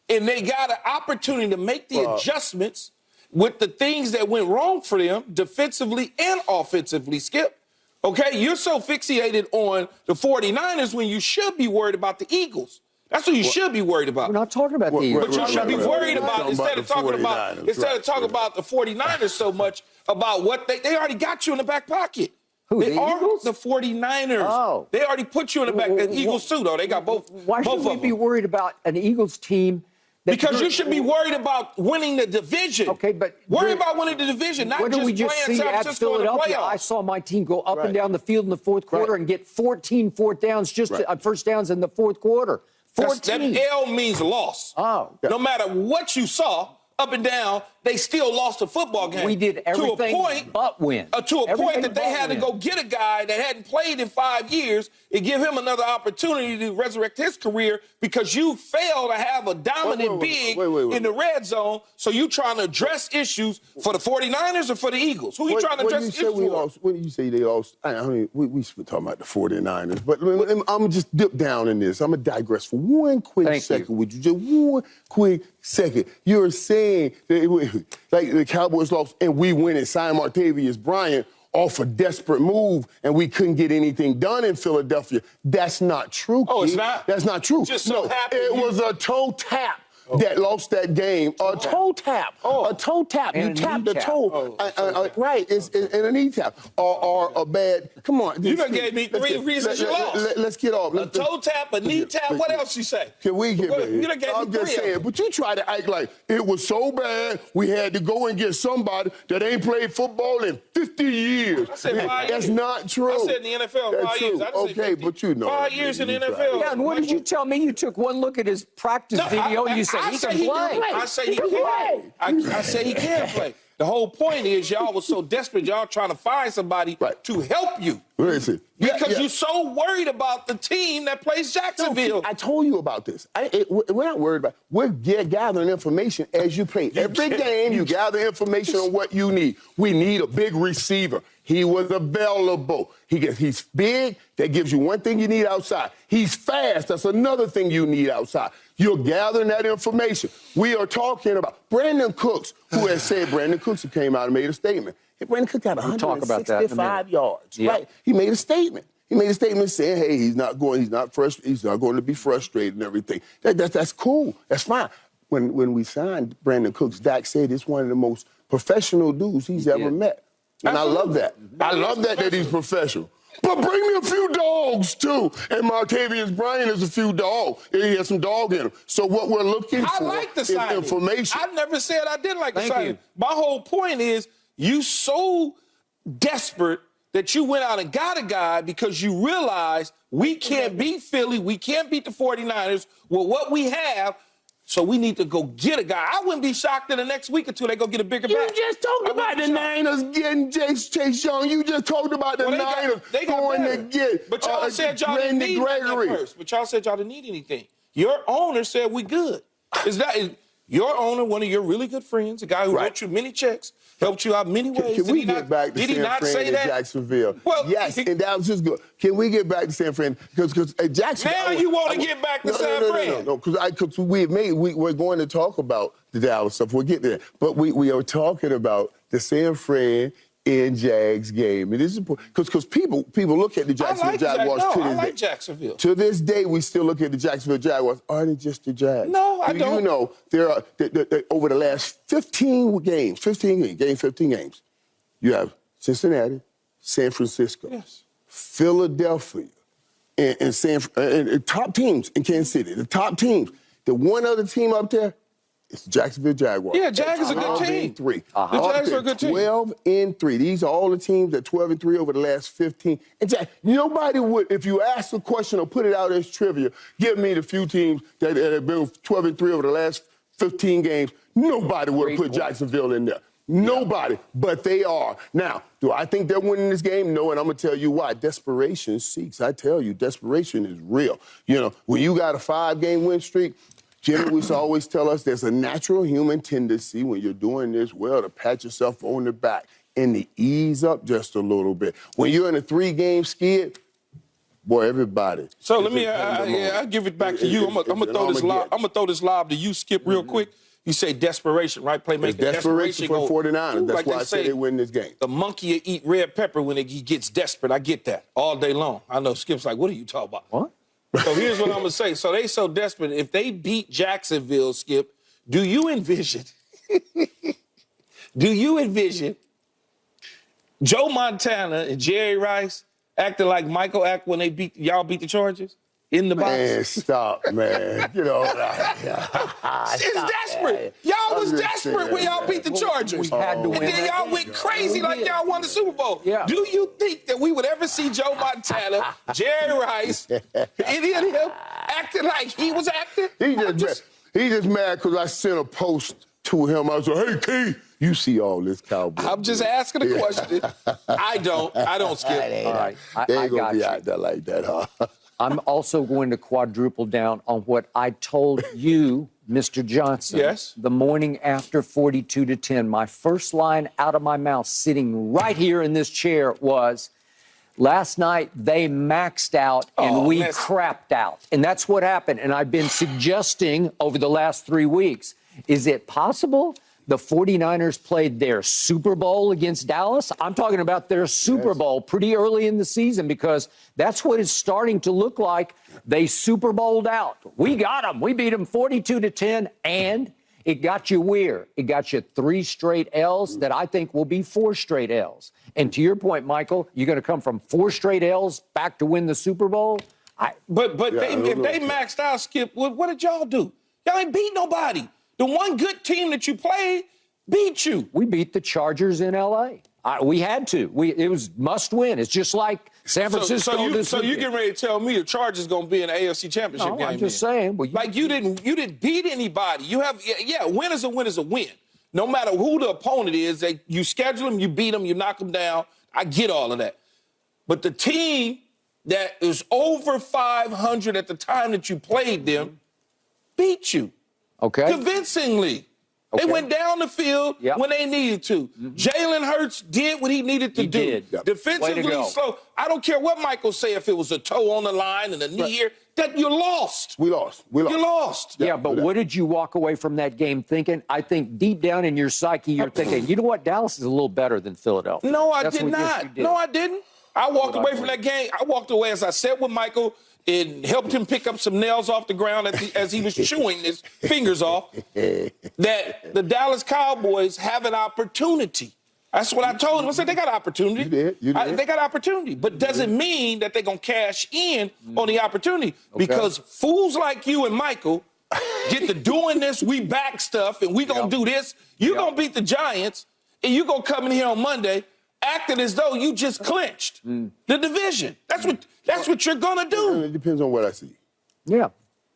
and they got an opportunity to make the adjustments with the things that went wrong for them defensively and offensively, Skip. Okay, you're so fixated on the 49ers when you should be worried about the Eagles. That's what you should be worried about. We're not talking about the Eagles. But you should be worried about, instead of talking about the 49ers so much, about what they already got you in the back pocket. Who, the Eagles? The 49ers. Oh. They already put you in the back. The Eagles too, though. They got both. Why should we be worried about an Eagles team? Because you should be worried about winning the division. Okay, but worry about winning the division, not just playing San Francisco in the playoffs. I saw my team go up and down the field in the 4th quarter and get 14 first downs in the 4th quarter. 14. That L means loss. No matter what you saw, up and down, they still lost a football game. We did everything but win. To a point that they had to go get a guy that hadn't played in 5 years and give him another opportunity to resurrect his career because you failed to have a dominant big in the red zone. So you trying to address issues for the 49ers or for the Eagles? Who you trying to address issues for? When you say they lost, I mean, we should be talking about the 49ers, but I'm going to just dip down in this. I'm going to digress for one quick second. Would you just one quick second? You're saying that like the Cowboys lost and we win and signed Martavius Bryant off a desperate move and we couldn't get anything done in Philadelphia. That's not true, Oh, it's not? That's not true. Just so happy it was a toe tap that lost that game. A toe tap. A toe tap. And you tapped the toe. Right. It's and a knee tap. Or a bad. Come on. You done gave me 3 reasons you lost. Let's get off. A toe tap, a knee tap. What else you say? Can we get back? You done gave I'm me 3 just saying. But you try to act like it was so bad we had to go and get somebody that ain't played football in 50 years. I said 5 That's years. not true. I said in the NFL 5 years. I didn't say 50. But you know. 5 years in the NFL. Yeah, and what did you tell me? You took one look at his practice video and you said, say he can play. I say he can. I say he can play. The whole point is y'all was so desperate, y'all trying to find somebody to help you. Listen, Because you're so worried about the team that plays Jacksonville. I told you about this. We're not worried about it. We're gathering information as you play. Every game, you gather information on what you need. We need a big receiver. He was available. He's big. That gives you one thing you need outside. He's fast. That's another thing you need outside. You're gathering that information. We are talking about Brandon Cooks, who has said Brandon Cooks who came out and made a statement. Hey, Brandon Cooks got 165 yards, right? He made a statement. He made a statement saying, hey, he's not going to be frustrated and everything. That's cool. That's fine. When we signed Brandon Cooks, Dak said it's one of the most professional dudes he's ever met. And I love that. I love that he's professional. But bring me a few dogs, too. And Martavius Bryant is a few dogs. He has some dog in him. So what we're looking for is information. I never said I didn't like the signing. My whole point is you so desperate that you went out and got a guy because you realized we can't beat Philly, we can't beat the 49ers with what we have, so we need to go get a guy. I wouldn't be shocked in the next week or two they go get a bigger back. You just talked about the Niners getting Chase Young. You just talked about the Niners going to get But y'all said y'all didn't need anything at first. But y'all said y'all didn't need anything. Your owner said we good. Is your owner, one of your really good friends, a guy who wrote you many checks, helped you out many ways? Can we get back to San Fran and Jacksonville? Well, yes, and that was just good. Can we get back to San Fran? Because Jacksonville. Now you want to get back to San Fran? No, because we're going to talk about the Dallas stuff. We'll get there. But we are talking about the San Fran and Jags game. It is important because people look at the Jacksonville Jaguars to this day. I like Jacksonville. To this day, we still look at the Jacksonville Jaguars. Are they just the Jags? No, I don't. You know, there are over the last 15 games, you have Cincinnati, San Francisco, Philadelphia, and top teams in Kansas City. The top teams. The one other team up there, it's the Jacksonville Jaguars. Yeah, Jags is a good team. 12-3. The Jags are a good team. 12-3. These are all the teams that 12-3 over the last 15. And nobody would, if you ask a question or put it out as trivia, give me the few teams that have been 12-3 over the last 15 games. Nobody would have put Jacksonville in there. Nobody, but they are. Now, do I think they're winning this game? No, and I'm going to tell you why. Desperation seeks. I tell you, desperation is real. You know, when you got a 5-game win streak, generally always tell us there's a natural human tendency when you're doing this well to pat yourself on the back and to ease up just a little bit. When you're in a 3-game skid, boy, everybody. So let me, I'll give it back to you. I'm gonna throw this lob to you, Skip, real quick. You say desperation, right? Playmaker. Desperation for the 49ers. That's why I say they win this game. The monkey will eat red pepper when he gets desperate. I get that all day long. I know Skip's like, what are you talking about? What? So here's what I'm going to say. So they so desperate. If they beat Jacksonville, Skip, do you envision Joe Montana and Jerry Rice acting like Michael act when y'all beat the Chargers in the box? Man, stop, man. You know, it's desperate. Y'all was desperate when y'all beat the Chargers. We had to win. And then y'all went crazy like y'all won the Super Bowl. Yeah. Do you think that we would ever see Joe Montana, Jerry Rice, any of them acting like he was acting? He just mad because I sent a post to him. I was like, hey, Key, you see all this Cowboys. I'm just asking a question. I don't, Skip. All right. They ain't going to be out there like that, huh? I'm also going to quadruple down on what I told you, Mr. Johnson. Yes. The morning after 42-10. My first line out of my mouth, sitting right here in this chair, was, last night they maxed out and we crapped out. And that's what happened. And I've been suggesting over the last 3 weeks, is it possible the 49ers played their Super Bowl against Dallas? I'm talking about their Super Bowl pretty early in the season, because that's what it's starting to look like. They Super Bowled out. We got them. We beat them 42-10, and it got you where? It got you 3 straight L's that I think will be 4 straight L's. And to your point, Michael, you're going to come from 4 straight L's back to win the Super Bowl? If they maxed out, Skip, what did y'all do? Y'all ain't beat nobody. The one good team that you played beat you. We beat the Chargers in L.A. We had to. It was must win. It's just like San Francisco. So you getting ready to tell me the Chargers going to be in the AFC Championship game? No, I'm just saying. Well, you didn't beat anybody. You have a win is a win is a win. No matter who the opponent is, you schedule them, you beat them, you knock them down. I get all of that. But the team that is over 500 at the time that you played them beat you. Okay. Convincingly. Okay. They went down the field when they needed to. Jalen Hurts did what he needed to do. Did. Yep. Defensively slow. I don't care what Michael say if it was a toe on the line and a knee here, that you lost. We lost. You lost. Yeah, but what did you walk away from that game thinking? I think deep down in your psyche, you're thinking, you know what, Dallas is a little better than Philadelphia. No, I did not. No, I didn't. I walked away from that game. I walked away, as I said with Michael, and helped him pick up some nails off the ground as he was chewing his fingers off, that the Dallas Cowboys have an opportunity. That's what I told him. I said, they got an opportunity. You did. They got an opportunity. But doesn't mean that they're going to cash in on the opportunity. Because fools like you and Michael get to doing this, we back stuff, and we going to do this. You're going to beat the Giants, and you're going to come in here on Monday acting as though you just clinched the division. That's what you're going to do. It depends on what I see. Yeah,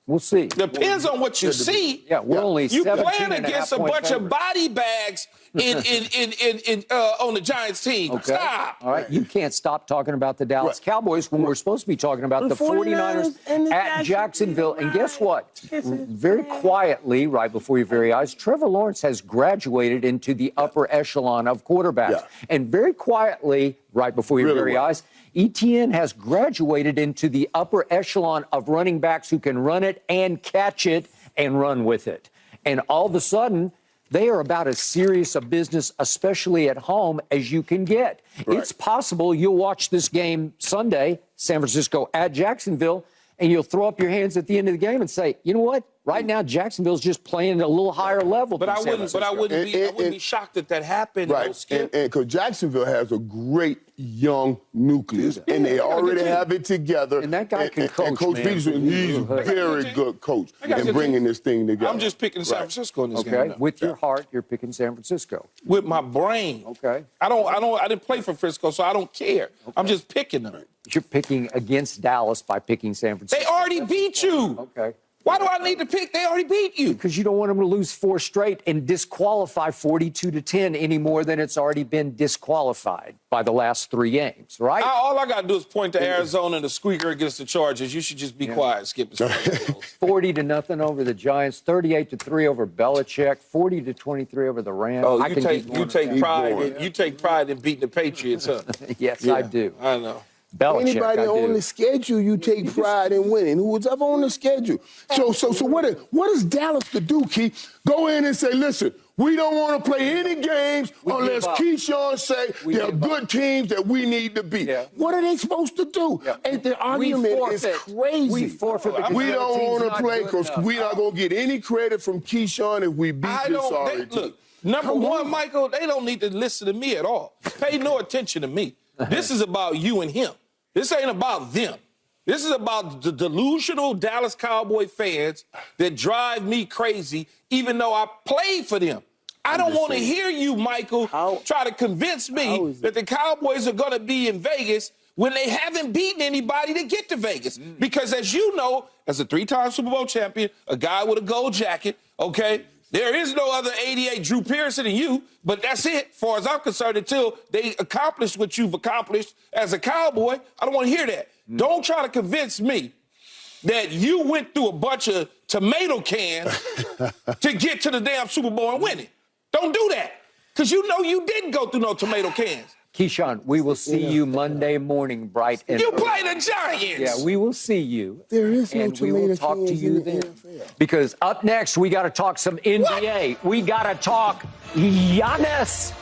we'll see. Depends on what you see. Yeah, we're only you 17 playing and against a half-point bunch favorites. of body bags on the Giants team. Okay. Stop. All right, you can't stop talking about the Dallas Cowboys when we're supposed to be talking about the 49ers at Jacksonville. And guess what? Very quietly, right before your very eyes, Trevor Lawrence has graduated into the upper echelon of quarterbacks. Yeah. And very quietly, right before your very eyes, ETN has graduated into the upper echelon of running backs who can run it and catch it and run with it. And all of a sudden, they are about as serious a business, especially at home, as you can get. Right. It's possible you'll watch this game Sunday, San Francisco at Jacksonville, and you'll throw up your hands at the end of the game and say, you know what? Right now, Jacksonville's just playing at a little higher level. But I wouldn't be shocked that that happened. Right, and because Jacksonville has a great young nucleus, and they already have it together. And that guy can coach, and Coach man. Peterson, he's a very good coach in bringing this thing together. I'm just picking San Francisco in this game. Okay, with your heart, you're picking San Francisco. With my brain. Okay. I didn't play for Frisco, so I don't care. Okay. I'm just picking them. You're picking against Dallas by picking San Francisco. They already beat you. Okay. Why do I need to pick? They already beat you. Because you don't want them to lose 4 straight and disqualify 42-10 any more than it's already been disqualified by the last 3 games, right? All I got to do is point to Arizona and the squeaker against the Chargers. You should just be quiet, Skip. 40-0 over the Giants, 38-3 over Belichick, 40-23 over the Rams. Oh, you take pride in beating the Patriots, huh? Yes, I do. I know. Belichick, Anybody on the schedule, you take pride in winning. Who's ever on the schedule? So what is Dallas to do, Keith? Go in and say, listen, we don't want to play any games unless Keyshawn say they're good teams that we need to beat. Yeah. What are they supposed to do? Yeah. And the argument is crazy. We forfeit because we don't want to play because we're not going to get any credit from Keyshawn if we beat this sorry team. Look, number one, Michael, they don't need to listen to me at all. Pay no attention to me. This is about you and him. This ain't about them. This is about the delusional Dallas Cowboy fans that drive me crazy, even though I played for them. I don't want to hear you, Michael, try to convince me that the Cowboys are going to be in Vegas when they haven't beaten anybody to get to Vegas. Because as you know, as a 3-time Super Bowl champion, a guy with a gold jacket, okay, there is no other 88 Drew Pearson than you, but that's it, as far as I'm concerned, until they accomplish what you've accomplished as a Cowboy. I don't want to hear that. Don't try to convince me that you went through a bunch of tomato cans to get to the damn Super Bowl and win it. Don't do that, because you know you didn't go through no tomato cans. Keyshawn, we will see you Monday morning, bright and you play the Giants. Yeah, we will see you. There is no and tomato we will talk to you then. Because up next, we got to talk some NBA. What? We got to talk Giannis.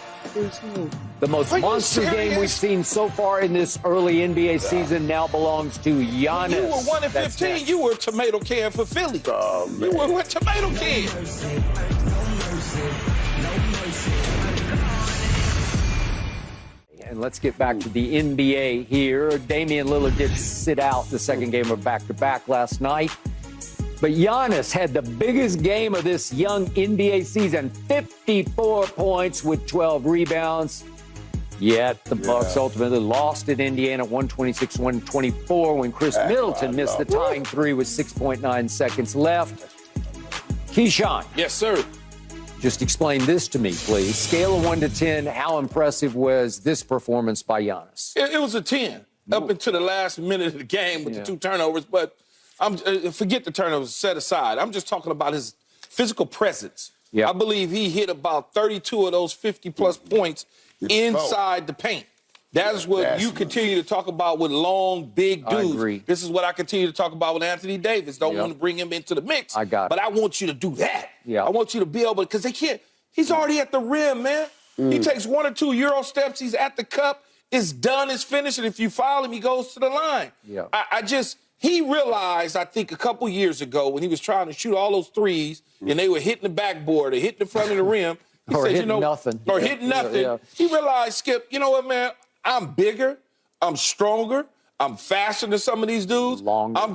The most monster game we've seen so far in this early NBA season now belongs to Giannis. You were 1 in 15. You were a tomato can for Philly. You were a tomato can. And let's get back to the NBA here. Damian Lillard did sit out the second game of back-to-back last night. But Giannis had the biggest game of this young NBA season, 54 points with 12 rebounds. Yet the Bucks ultimately lost at Indiana 126-124 when Chris Middleton missed the tying three with 6.9 seconds left. Keyshawn. Yes, sir. Just explain this to me, please. Scale of 1 to 10, how impressive was this performance by Giannis? It was a 10 up until the last minute of the game with the 2 turnovers. But forget the turnovers, set aside. I'm just talking about his physical presence. I believe he hit about 32 of those 50-plus points inside the paint. That's what you continue to talk about with long, big dudes. I agree. This is what I continue to talk about with Anthony Davis. Don't want to bring him into the mix. I got it. But I want you to do that. Yeah. I want you to be able to, because they can't. He's already at the rim, man. He takes 1 or 2 Euro steps. He's at the cup. It's done. It's finished. And if you foul him, he goes to the line. Yeah. He realized, I think, a couple years ago when he was trying to shoot all those threes and they were hitting the backboard or hitting the front of the rim. He Or said, hitting nothing. Or hitting nothing. Yeah. He realized, Skip, you know what, man? I'm bigger. I'm stronger. I'm faster than some of these dudes. Longer. I'm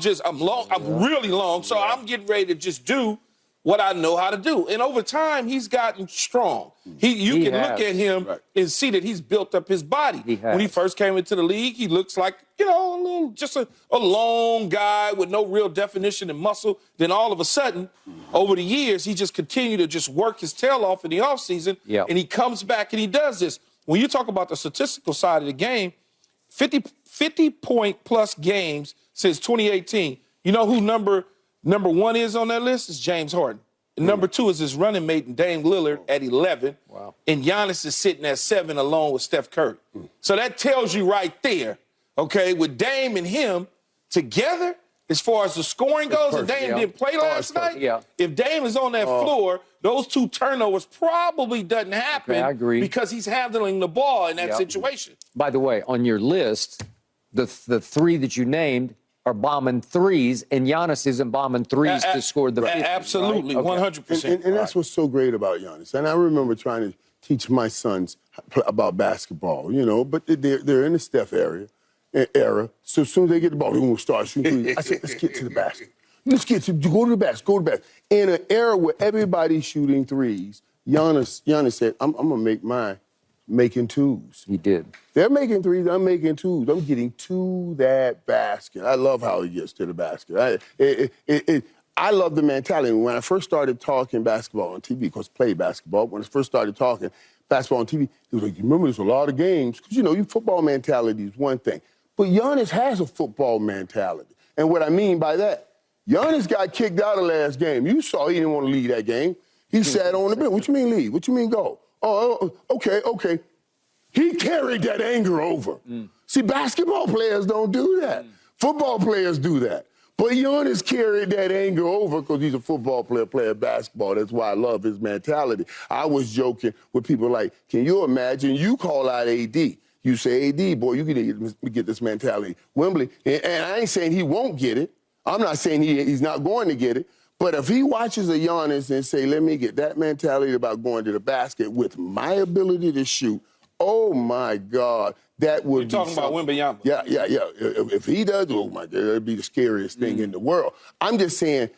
really long. So I'm getting ready to just do what I know how to do. And over time, he's gotten strong. You can look at him and see that he's built up his body. When he first came into the league, he looks like, a long guy with no real definition and muscle. Then all of a sudden, over the years, he just continued to just work his tail off in the offseason. And he comes back and he does this. When you talk about the statistical side of the game, 50-point-plus games since 2018. You know who number 1 is on that list? Is James Harden. And number 2 is his running mate, Dame Lillard, at 11. Wow. And Giannis is sitting at 7 along with Steph Curry. So that tells you right there, okay, with Dame and him together, as far as the scoring goes, and Dame didn't play last night, if Dame is on that floor, those 2 turnovers probably doesn't happen because he's handling the ball in that situation. By the way, on your list, the 3 that you named are bombing threes, and Giannis isn't bombing threes to score the 50. Absolutely, right? 100%. And that's what's so great about Giannis. And I remember trying to teach my sons about basketball, but they're in the Steph era. So as soon as they get the ball, they're going to start shooting threes. I said, let's get to the basket. Go to the basket. In an era where everybody's shooting threes, Giannis said, I'm going to make mine making 2s. He did. They're making 3s, I'm making 2s. I'm getting to that basket. I love how he gets to the basket. I love the mentality. When I first started talking basketball on TV, because I played basketball, when I first started talking basketball on TV, it was like, you remember there's a lot of games, because, your football mentality is one thing. But Giannis has a football mentality. And what I mean by that, Giannis got kicked out of last game. You saw he didn't want to leave that game. He sat on the bench. What you mean leave? What you mean go? Oh, okay. He carried that anger over. See, basketball players don't do that. Football players do that. But Giannis carried that anger over because he's a football player playing basketball. That's why I love his mentality. I was joking with people like, can you imagine you call out AD? You say, AD, boy, you can get this mentality. Wembley, and I ain't saying he won't get it. I'm not saying he's not going to get it. But if he watches a Giannis and say, let me get that mentality about going to the basket with my ability to shoot, oh, my God, that would be talking about Wembanyama. Yeah. If he does, oh, my God, that'd be the scariest thing in the world. I'm just saying,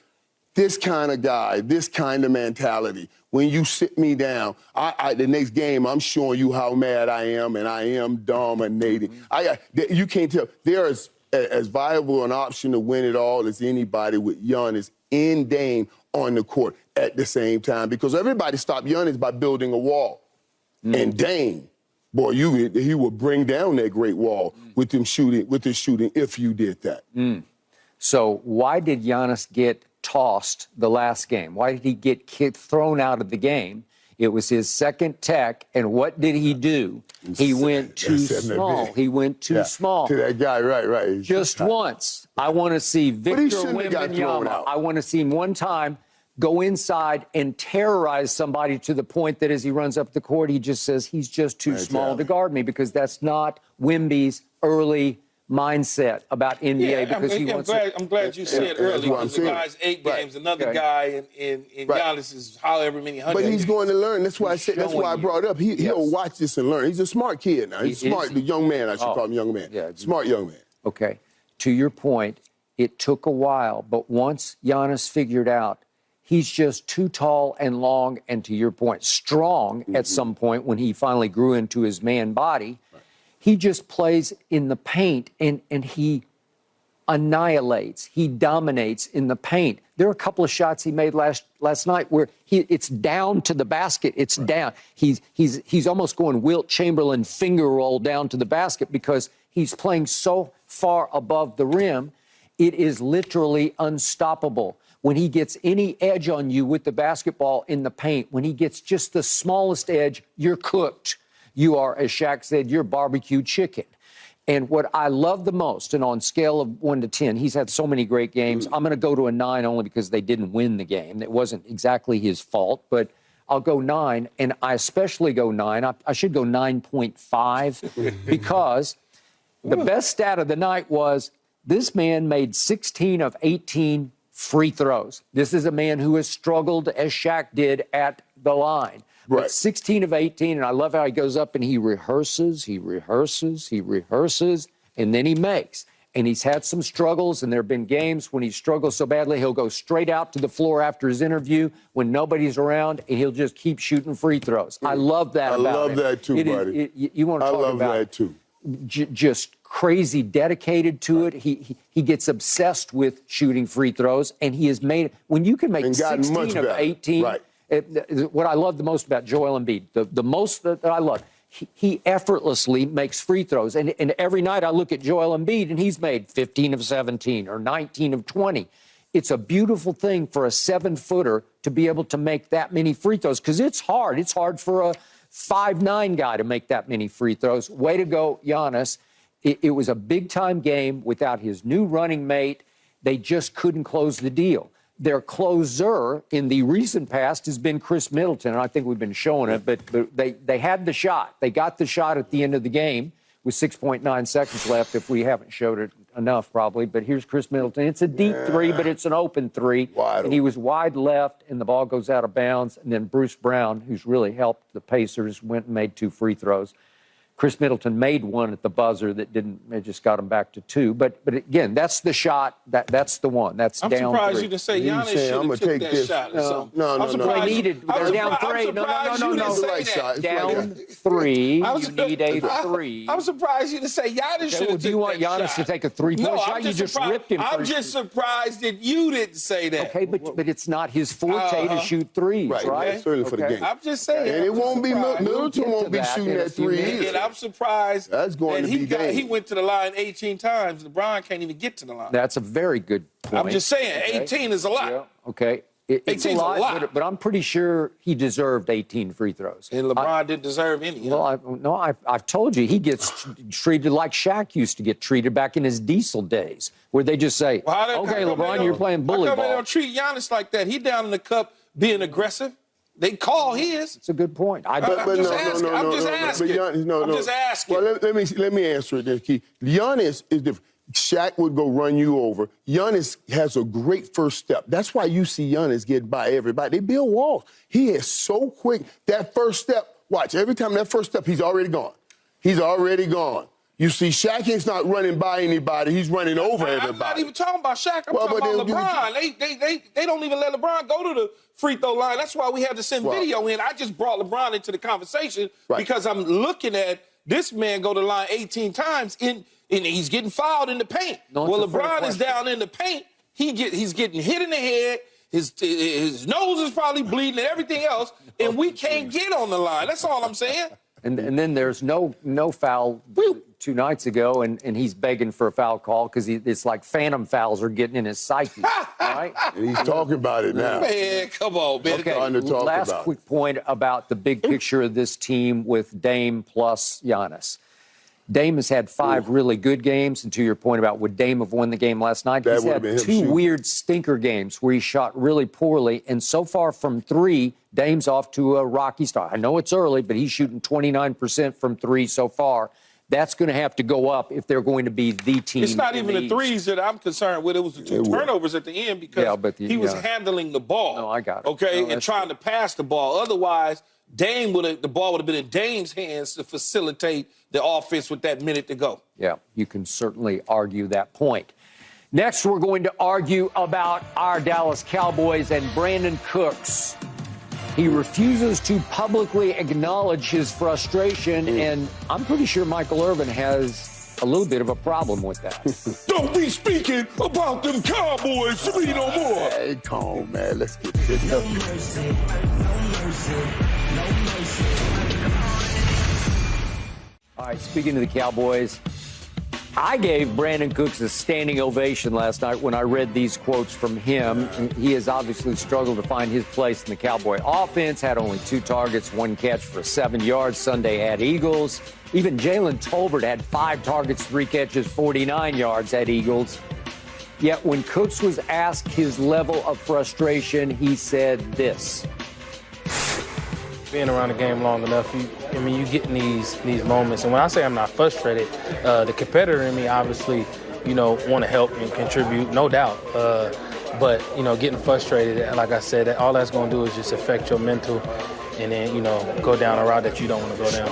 this kind of guy, this kind of mentality, when you sit me down, the next game, I'm showing you how mad I am, and I am dominating. You can't tell. There is as viable an option to win it all as anybody with Giannis and Dame on the court at the same time, because everybody stopped Giannis by building a wall. And Dame, boy, he would bring down that great wall with his shooting if you did that. So why did Giannis get tossed the last game? Why did he get thrown out of the game? It was his second tech, and what did he do? He went too small. He went too small. To that guy, right. Just once. I want to see Victor Wembanyama. I want to see him one time go inside and terrorize somebody to the point that as he runs up the court, he just says he's just too small to guard me, because that's not Wemby's early mindset about NBA. I'm glad you said early, because the guy's 8 games, another guy in Giannis is however many hundred. But he's going to learn. That's why I said. That's why I brought it up. He'll watch this and learn. He's a smart kid now. He's smart. The young man, I should call him young man. Smart young man. Okay. To your point, it took a while, but once Giannis figured out He's just too tall and long, and to your point, strong at some point when he finally grew into his man body. He just plays in the paint, and he annihilates. He dominates in the paint. There are a couple of shots he made last night where it's down to the basket. It's down. He's almost going Wilt Chamberlain finger roll down to the basket because he's playing so far above the rim. It is literally unstoppable. When he gets any edge on you with the basketball in the paint, when he gets just the smallest edge, you're cooked. You are, as Shaq said, you're barbecue chicken. And what I love the most, and on scale of 1 to 10, he's had so many great games. I'm going to go to a 9 only because they didn't win the game. It wasn't exactly his fault, but I'll go 9. And I especially go 9. I should go 9.5 because the best stat of the night was this man made 16 of 18 free throws. This is a man who has struggled, as Shaq did, at the line. Right. But 16 of 18, and I love how he goes up and he rehearses, and then he makes. And he's had some struggles, and there have been games when he struggles so badly, he'll go straight out to the floor after his interview when nobody's around, and he'll just keep shooting free throws. I love that about him. I love that too, buddy. You want to talk about that too. Just crazy dedicated to it. He gets obsessed with shooting free throws, and he has made it. When you can make 16 of 18, what I love the most about Joel Embiid, the most that I love, he effortlessly makes free throws. And every night I look at Joel Embiid, and he's made 15 of 17 or 19 of 20. It's a beautiful thing for a 7-footer to be able to make that many free throws because it's hard. It's hard for a 5'9" guy to make that many free throws. Way to go, Giannis. It was a big-time game without his new running mate. They just couldn't close the deal. Their closer in the recent past has been Chris Middleton, and I think we've been showing it, but they had the shot. They got the shot at the end of the game with 6.9 seconds left, if we haven't showed it enough probably. But here's Chris Middleton. It's a deep three, but it's an open three. And he was wide left, and the ball goes out of bounds. And then Bruce Brown, who's really helped the Pacers, went and made 2 free throws. Chris Middleton made one at the buzzer that didn't. It just got him back to 2. But again, that's the shot. That's the one. That's I'm down 3. I'm surprised you didn't say Giannis should have took that shot. No. They needed. They're down 3. No. Down 3. You need a 3. I'm surprised you didn't say Giannis should have took that shot. Do you want Giannis to take a 3-point shot? You just ripped him. I'm just surprised that you didn't say that. Okay, but it's not his forte to shoot threes, right? Certainly for the game. I'm just saying. And it won't be Middleton won't be shooting that 3 either. I'm surprised that's going to be dangerous. He went to the line 18 times. LeBron can't even get to the line. That's a very good point. I'm just saying, 18 is a lot. Yeah. Okay. It's a lot. But I'm pretty sure he deserved 18 free throws. And LeBron didn't deserve any. Well, I've told you, he gets treated like Shaq used to get treated back in his Diesel days, where they just say, okay, LeBron, you're playing bully ball. How come they don't treat Giannis like that? He down in the cup being aggressive. They call his. It's a good point. I'm just asking. Well, let me answer it, Keith. Giannis is different. Shaq would go run you over. Giannis has a great first step. That's why you see Giannis get by everybody. They build walls. He is so quick. That first step, watch, every time that first step, he's already gone. He's already gone. You see, Shaq is not running by anybody. He's running over everybody. I'm not even talking about Shaq. I'm talking about LeBron. They don't even let LeBron go to the free throw line. That's why we had to send video in. I just brought LeBron into the conversation because I'm looking at this man go to the line 18 times and he's getting fouled in the paint. Well, LeBron is down in the paint. He's getting hit in the head. His nose is probably bleeding and everything else, and we can't get on the line. That's all I'm saying. And then there's no foul 2 nights ago, and he's begging for a foul call because it's like phantom fouls are getting in his psyche, right? And he's talking about it now. Man, come on, man. Okay, last quick point about the big picture of this team with Dame plus Giannis. Dame has had 5 really good games, and to your point about would Dame have won the game last night, he's had 2 weird stinker games where he shot really poorly, and so far from 3, Dame's off to a rocky start. I know it's early, but he's shooting 29% from 3 so far. That's going to have to go up if they're going to be the team. It's not even the threes that I'm concerned with. It was the 2 turnovers at the end because he was handling the ball. No, I got it. Okay, and trying to pass the ball. Otherwise, the ball would have been in Dame's hands to facilitate the offense with that minute to go. Yeah, you can certainly argue that point. Next, we're going to argue about our Dallas Cowboys and Brandon Cooks. He refuses to publicly acknowledge his frustration, and I'm pretty sure Michael Irvin has a little bit of a problem with that. Don't be speaking about them Cowboys to me no more. Hey, come on, man. Let's get this up. All right, speaking of the Cowboys, I gave Brandon Cooks a standing ovation last night when I read these quotes from him. He has obviously struggled to find his place in the Cowboy offense, had only 2 targets, 1 catch for 7 yards Sunday at Eagles. Even Jalen Tolbert had 5 targets, 3 catches, 49 yards at Eagles. Yet when Cooks was asked his level of frustration, he said this. Being around the game long enough, you get in these moments. And when I say I'm not frustrated, the competitor in me obviously, want to help and contribute, no doubt. But, getting frustrated, like I said, all that's going to do is just affect your mental and then, go down a route that you don't want to go down.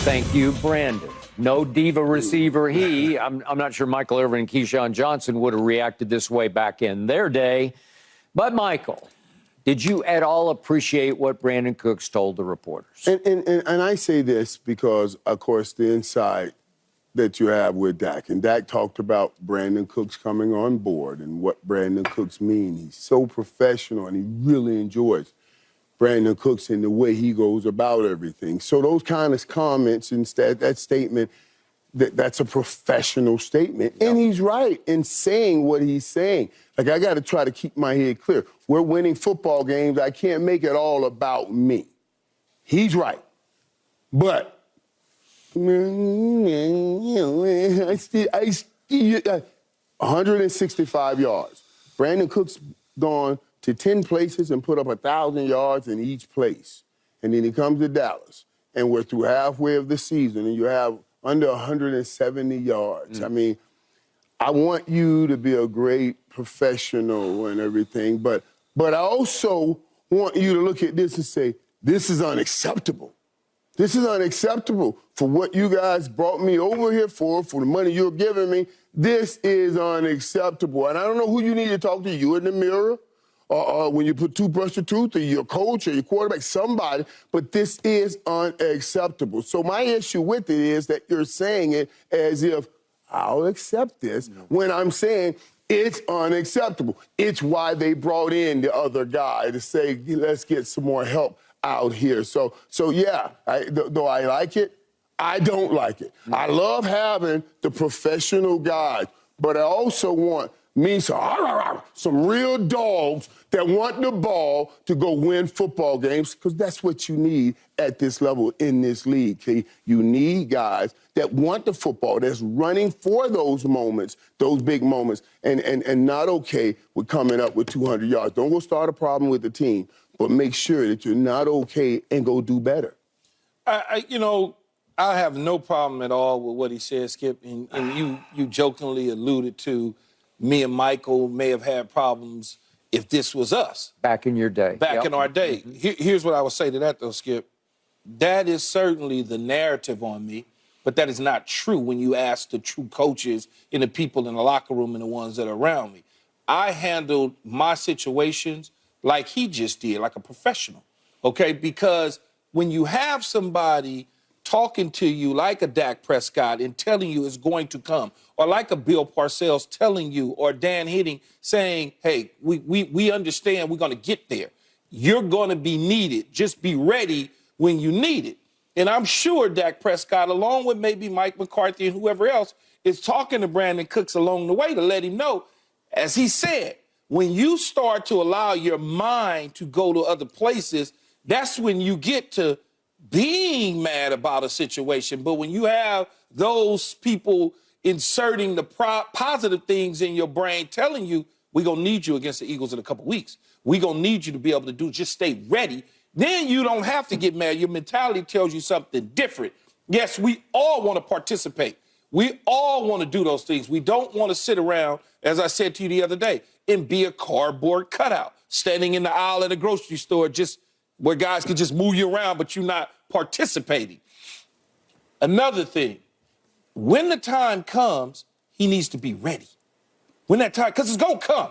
Thank you, Brandon. No diva receiver he. I'm not sure Michael Irvin and Keyshawn Johnson would have reacted this way back in their day. But, Michael, did you at all appreciate what Brandon Cooks told the reporters? And I say this because, of course, the insight that you have with Dak. And Dak talked about Brandon Cooks coming on board and what Brandon Cooks means. He's so professional and he really enjoys Brandon Cooks and the way he goes about everything. So those kind of comments and that statement, that's a professional statement. Yep. And he's right in saying what he's saying. Like, I got to try to keep my head clear. We're winning football games. I can't make it all about me. He's right. But I still 165 yards. Brandon Cooks gone to 10 places and put up 1,000 yards in each place. And then he comes to Dallas, and we're through halfway of the season, and you have under 170 yards. I mean, I want you to be a great professional and everything, but I also want you to look at this and say, this is unacceptable. This is unacceptable for what you guys brought me over here for the money you're giving me. This is unacceptable. And I don't know who you need to talk to, you in the mirror, or when you put toothbrush to tooth, or your coach or your quarterback, somebody, but this is unacceptable. So my issue with it is that you're saying it as if I'll accept this when I'm saying it's unacceptable. It's why they brought in the other guy to say, let's get some more help out here. So yeah, though I like it, I don't like it. I love having the professional guys, but I also want some real dogs that want the ball to go win football games, because that's what you need at this level in this league, Key. You need guys that want the football, that's running for those moments, those big moments, and not okay with coming up with 200 yards. Don't go start a problem with the team, but make sure that you're not okay and go do better. I have no problem at all with what he said, Skip, and you jokingly alluded to me and Michael may have had problems if this was us. Back in your day. Back in our day. Here's what I would say to that, though, Skip. That is certainly the narrative on me, but that is not true when you ask the true coaches and the people in the locker room and the ones that are around me. I handled my situations like he just did, like a professional, okay? Because when you have somebody talking to you like a Dak Prescott and telling you it's going to come, or like a Bill Parcells telling you, or Dan Hitting saying, hey, we understand we're going to get there. You're going to be needed. Just be ready when you need it. And I'm sure Dak Prescott, along with maybe Mike McCarthy and whoever else, is talking to Brandon Cooks along the way to let him know, as he said, when you start to allow your mind to go to other places, that's when you get to being mad about a situation. But when you have those people inserting the positive things in your brain, telling you, we're going to need you against the Eagles in a couple weeks. We're going to need you to be able to do, just stay ready. Then you don't have to get mad. Your mentality tells you something different. Yes, we all want to participate. We all want to do those things. We don't want to sit around, as I said to you the other day, and be a cardboard cutout, standing in the aisle at a grocery store just where guys can just move you around, but you're not participating. Another thing, when the time comes, he needs to be ready. When that time, because it's going to come.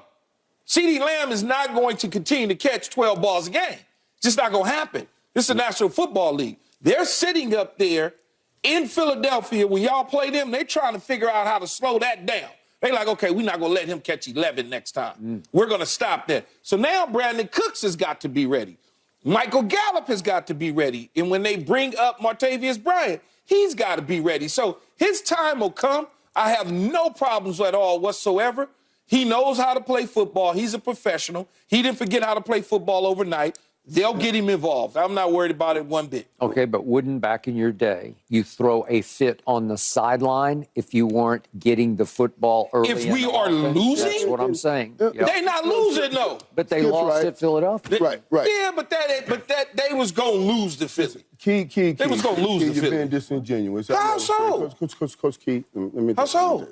CeeDee Lamb is not going to continue to catch 12 balls a game. It's just not going to happen. This is the National Football League. They're sitting up there in Philadelphia. When y'all play them, they're trying to figure out how to slow that down. They're like, okay, we're not going to let him catch 11 next time. We're going to stop that. So now Brandon Cooks has got to be ready. Michael Gallup has got to be ready. And when they bring up Martavius Bryant, he's got to be ready. So his time will come. I have no problems at all whatsoever. He knows how to play football. He's a professional. He didn't forget how to play football overnight. They'll get him involved. I'm not worried about it one bit. Okay, but wouldn't back in your day you throw a fit on the sideline if you weren't getting the football early? If we are losing? That's what I'm saying. Yep. They're not losing, though. But they lost at Philadelphia. Right. Yeah, but they was going to lose to Philly. Key. They was going to lose to You're Philly. being disingenuous. How so? Coach Key, let me How so?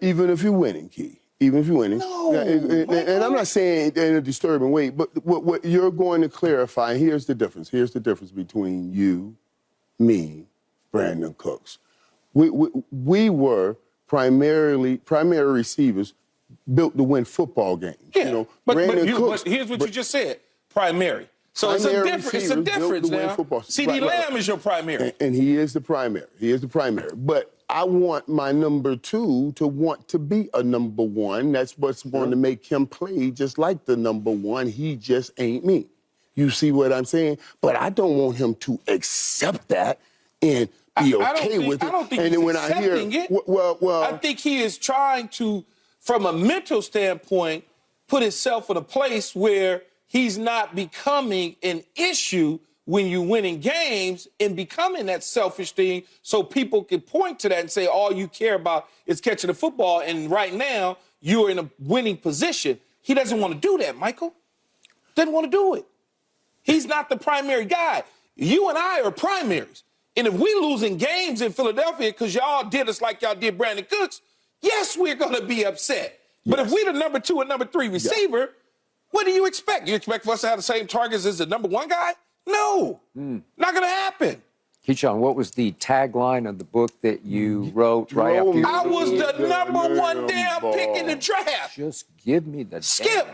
Even if you're winning, Key. Even if you're winning. No, and I'm not saying in a disturbing way, but what you're going to clarify, here's the difference. Here's the difference between you, me, Brandon Cooks. We were primary receivers built to win football games. Yeah, you know, but here's what you just said, primary. So it's a difference now. CeeDee Lamb is your primary. And he is the primary. But I want my number two to want to be a number one. That's what's going to make him play just like the number one. He just ain't me. You see what I'm saying? But I don't want him to accept that and be okay with it. I don't think and he's then when accepting it. Well, I think he is trying to, from a mental standpoint, put himself in a place where he's not becoming an issue when you're winning games and becoming that selfish thing so people can point to that and say all you care about is catching the football, and right now you're in a winning position. He doesn't want to do that, Michael. Doesn't want to do it. He's not the primary guy. You and I are primaries. And if we losing games in Philadelphia because y'all did us like y'all did Brandon Cooks, yes, we're going to be upset. Yes. But if we the number 2 and number 3 receiver, what do you expect? You expect for us to have the same targets as the number 1 guy? No, not going to happen. Keyshawn, what was the tagline of the book that you wrote right after you... I was the number 1 damn pick in the draft. Just give me the... Skip,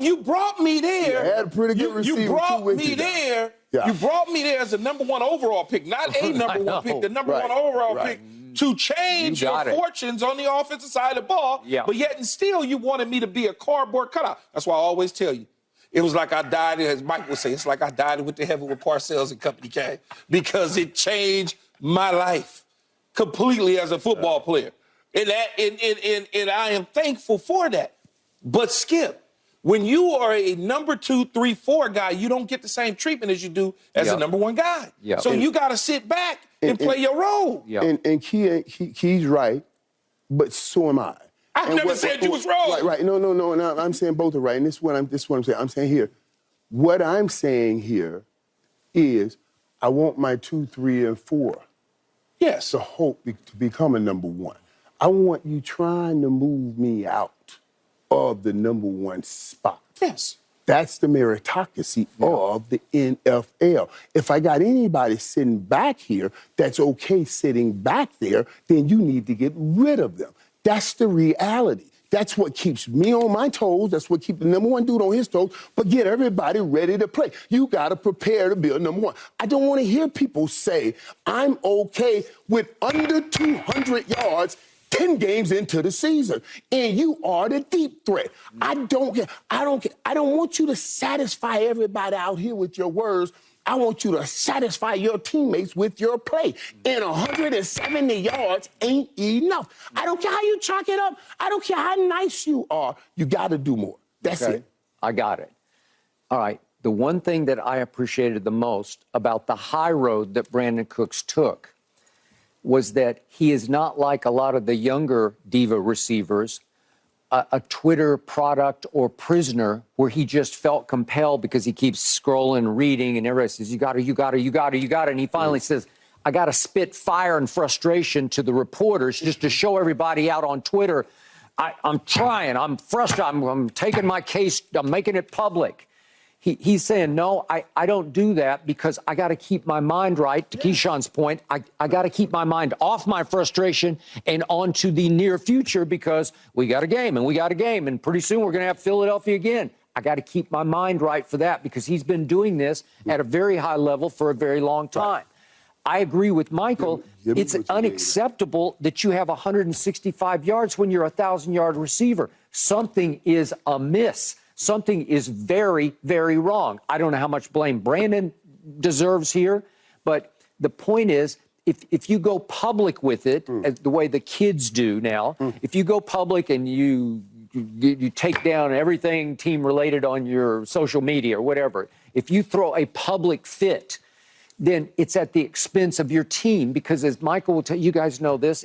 you brought me there. You had a pretty good receiver. You brought me there. Yeah. You brought me there as a number 1 overall pick, not a number 1 pick, the number 1 overall pick, to change your fortunes on the offensive side of the ball. Yeah. But yet and still, you wanted me to be a cardboard cutout. That's why I always tell you. It was like I died, as Mike would say, it's like I died with the heaven with Parcells and company came, because it changed my life completely as a football player. And I am thankful for that. But Skip, when you are a number 2, 3, 4 guy, you don't get the same treatment as you do as a number 1 guy. So you got to sit back and play your role. And Key's right, but so am I. I never said you was wrong. Right. No. I'm saying both are right. And this is what I'm saying. I'm saying here. What I'm saying here is I want my 2, 3, and 4. Yes. To hope to become a number 1. I want you trying to move me out of the number 1 spot. Yes. That's the meritocracy of the NFL. If I got anybody sitting back here that's okay sitting back there, then you need to get rid of them. That's the reality. That's what keeps me on my toes. That's what keeps the number 1 dude on his toes. But get everybody ready to play. You got to prepare to be a number 1. I don't want to hear people say, I'm okay with under 200 yards 10 games into the season, and you are the deep threat. I don't care. I don't want you to satisfy everybody out here with your words. I want you to satisfy your teammates with your play. And 170 yards ain't enough. I don't care how you chalk it up. I don't care how nice you are. You got to do more. That's it. I got it. All right. The one thing that I appreciated the most about the high road that Brandon Cooks took was that he is not like a lot of the younger diva receivers, a Twitter product or prisoner where he just felt compelled because he keeps scrolling, reading, and everybody says, you got it. And he finally says, I got to spit fire and frustration to the reporters just to show everybody out on Twitter. I'm trying. I'm frustrated. I'm taking my case. I'm making it public. He's saying, no, I don't do that because I got to keep my mind right. To Keyshawn's point, I got to keep my mind off my frustration and onto the near future because we got a game and pretty soon we're going to have Philadelphia again. I got to keep my mind right for that because he's been doing this at a very high level for a very long time. Right. I agree with Michael. It's unacceptable that you have 165 yards when you're a 1,000-yard receiver. Something is amiss. Something is very, very wrong. I don't know how much blame Brandon deserves here, but the point is, if you go public with it, as the way the kids do now, if you go public and you take down everything team-related on your social media or whatever, if you throw a public fit, then it's at the expense of your team because, as Michael will tell you, guys know this,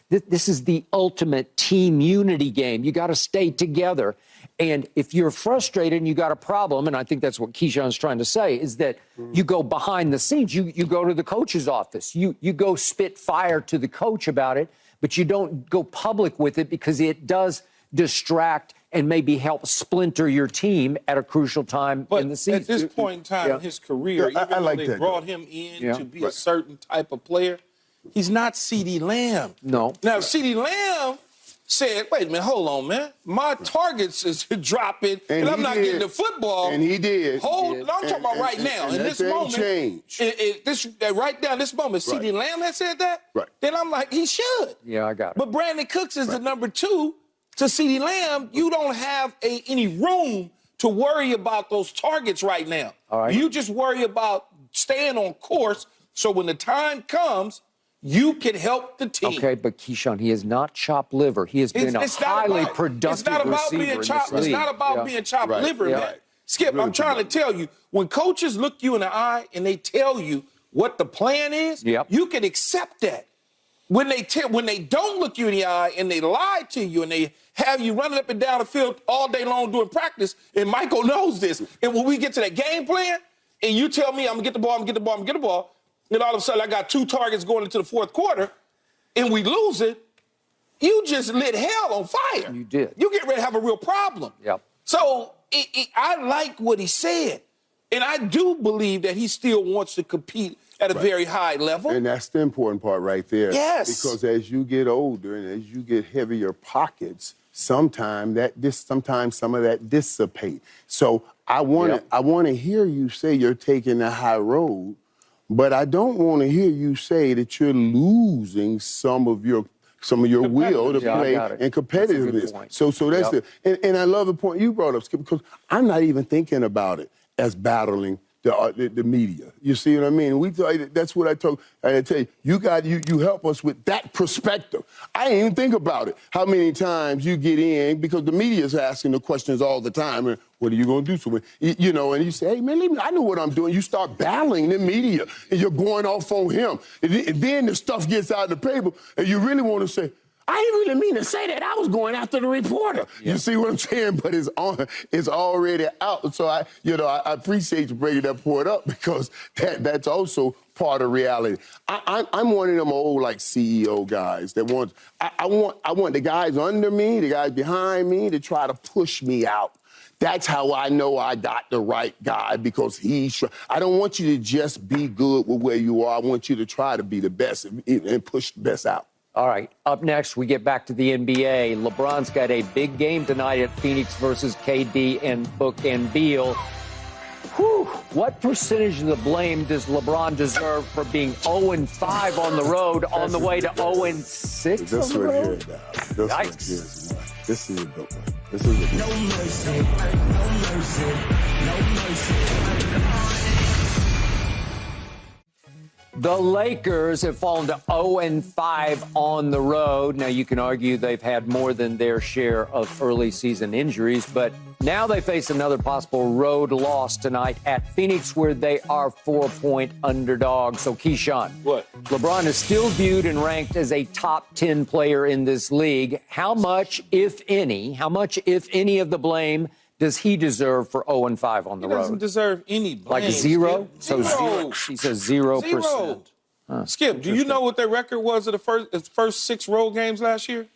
this is the ultimate team unity game. You got to stay together. And if you're frustrated and you got a problem, and I think that's what Keyshawn's trying to say, is that you go behind the scenes. You go to the coach's office. You go spit fire to the coach about it, but you don't go public with it because it does distract and maybe help splinter your team at a crucial time in the season. At this point in time in his career, even though they brought him in to be a certain type of player, he's not CeeDee Lamb. No. Now, CeeDee Lamb said, wait a minute, hold on, man. My targets is dropping, and I'm not getting the football. And he did. I'm talking about right now. In this moment, right now, this moment, CeeDee Lamb had said that, then I'm like, he should. Yeah, I got it. But Brandon Cooks is the number 2 to CeeDee Lamb. You don't have any room to worry about those targets right now. All right. You just worry about staying on course so when the time comes, you can help the team. Okay, but Keyshawn, he is not chopped liver. He has been a highly productive receiver in this league. It's not about being chopped liver, man. Skip, really I'm trying to tell you, when coaches look you in the eye and they tell you what the plan is, you can accept that. When they don't look you in the eye and they lie to you and they have you running up and down the field all day long doing practice, and Michael knows this, and when we get to that game plan and you tell me I'm going to get the ball, and all of a sudden I got 2 targets going into the fourth quarter, and we lose it, you just lit hell on fire. You did. You get ready to have a real problem. Yep. So I like what he said, and I do believe that he still wants to compete at a very high level. And that's the important part right there. Yes. Because as you get older and as you get heavier pockets, sometimes some of that dissipate. So I want to hear you say you're taking the high road, but I don't want to hear you say that you're losing some of your will to play and competitiveness. So that's it. And I love the point you brought up, Skip, because I'm not even thinking about it as battling the media. You see what I mean? That's what I tell you. You help us with that perspective. I didn't even think about it. How many times you get in, because the media is asking the questions all the time, and what are you going to do to it? And you say, hey, man, I know what I'm doing. You start battling the media, and you're going off on him. And then the stuff gets out of the paper, and you really want to say, I didn't really mean to say that. I was going after the reporter. Yeah. You see what I'm saying? But it's already out. So I appreciate you bringing that point up because that's also part of reality. I'm one of them old CEO guys that I want the guys under me, the guys behind me to try to push me out. That's how I know I got the right guy because I don't want you to just be good with where you are. I want you to try to be the best and push the best out. All right, up next, we get back to the NBA. LeBron's got a big game tonight at Phoenix versus KD and Book and Beal. Whew, what percentage of the blame does LeBron deserve for being 0-5 on the road on the way to 0-6 This on the one road? here, now. This is a good one. This is a good one. No mercy, no mercy, no mercy. The Lakers have fallen to 0-5 on the road. Now, you can argue they've had more than their share of early season injuries, but now they face another possible road loss tonight at Phoenix, where they are 4-point underdogs. So, Keyshawn, what? LeBron is still viewed and ranked as a top 10 player in this league. How much, if any, of the blame does he deserve for 0-5 on the road? He doesn't deserve any blame. Like zero? Skip. So zero. He says 0%. Skip, do you know what their record was of the first 6 road games last year?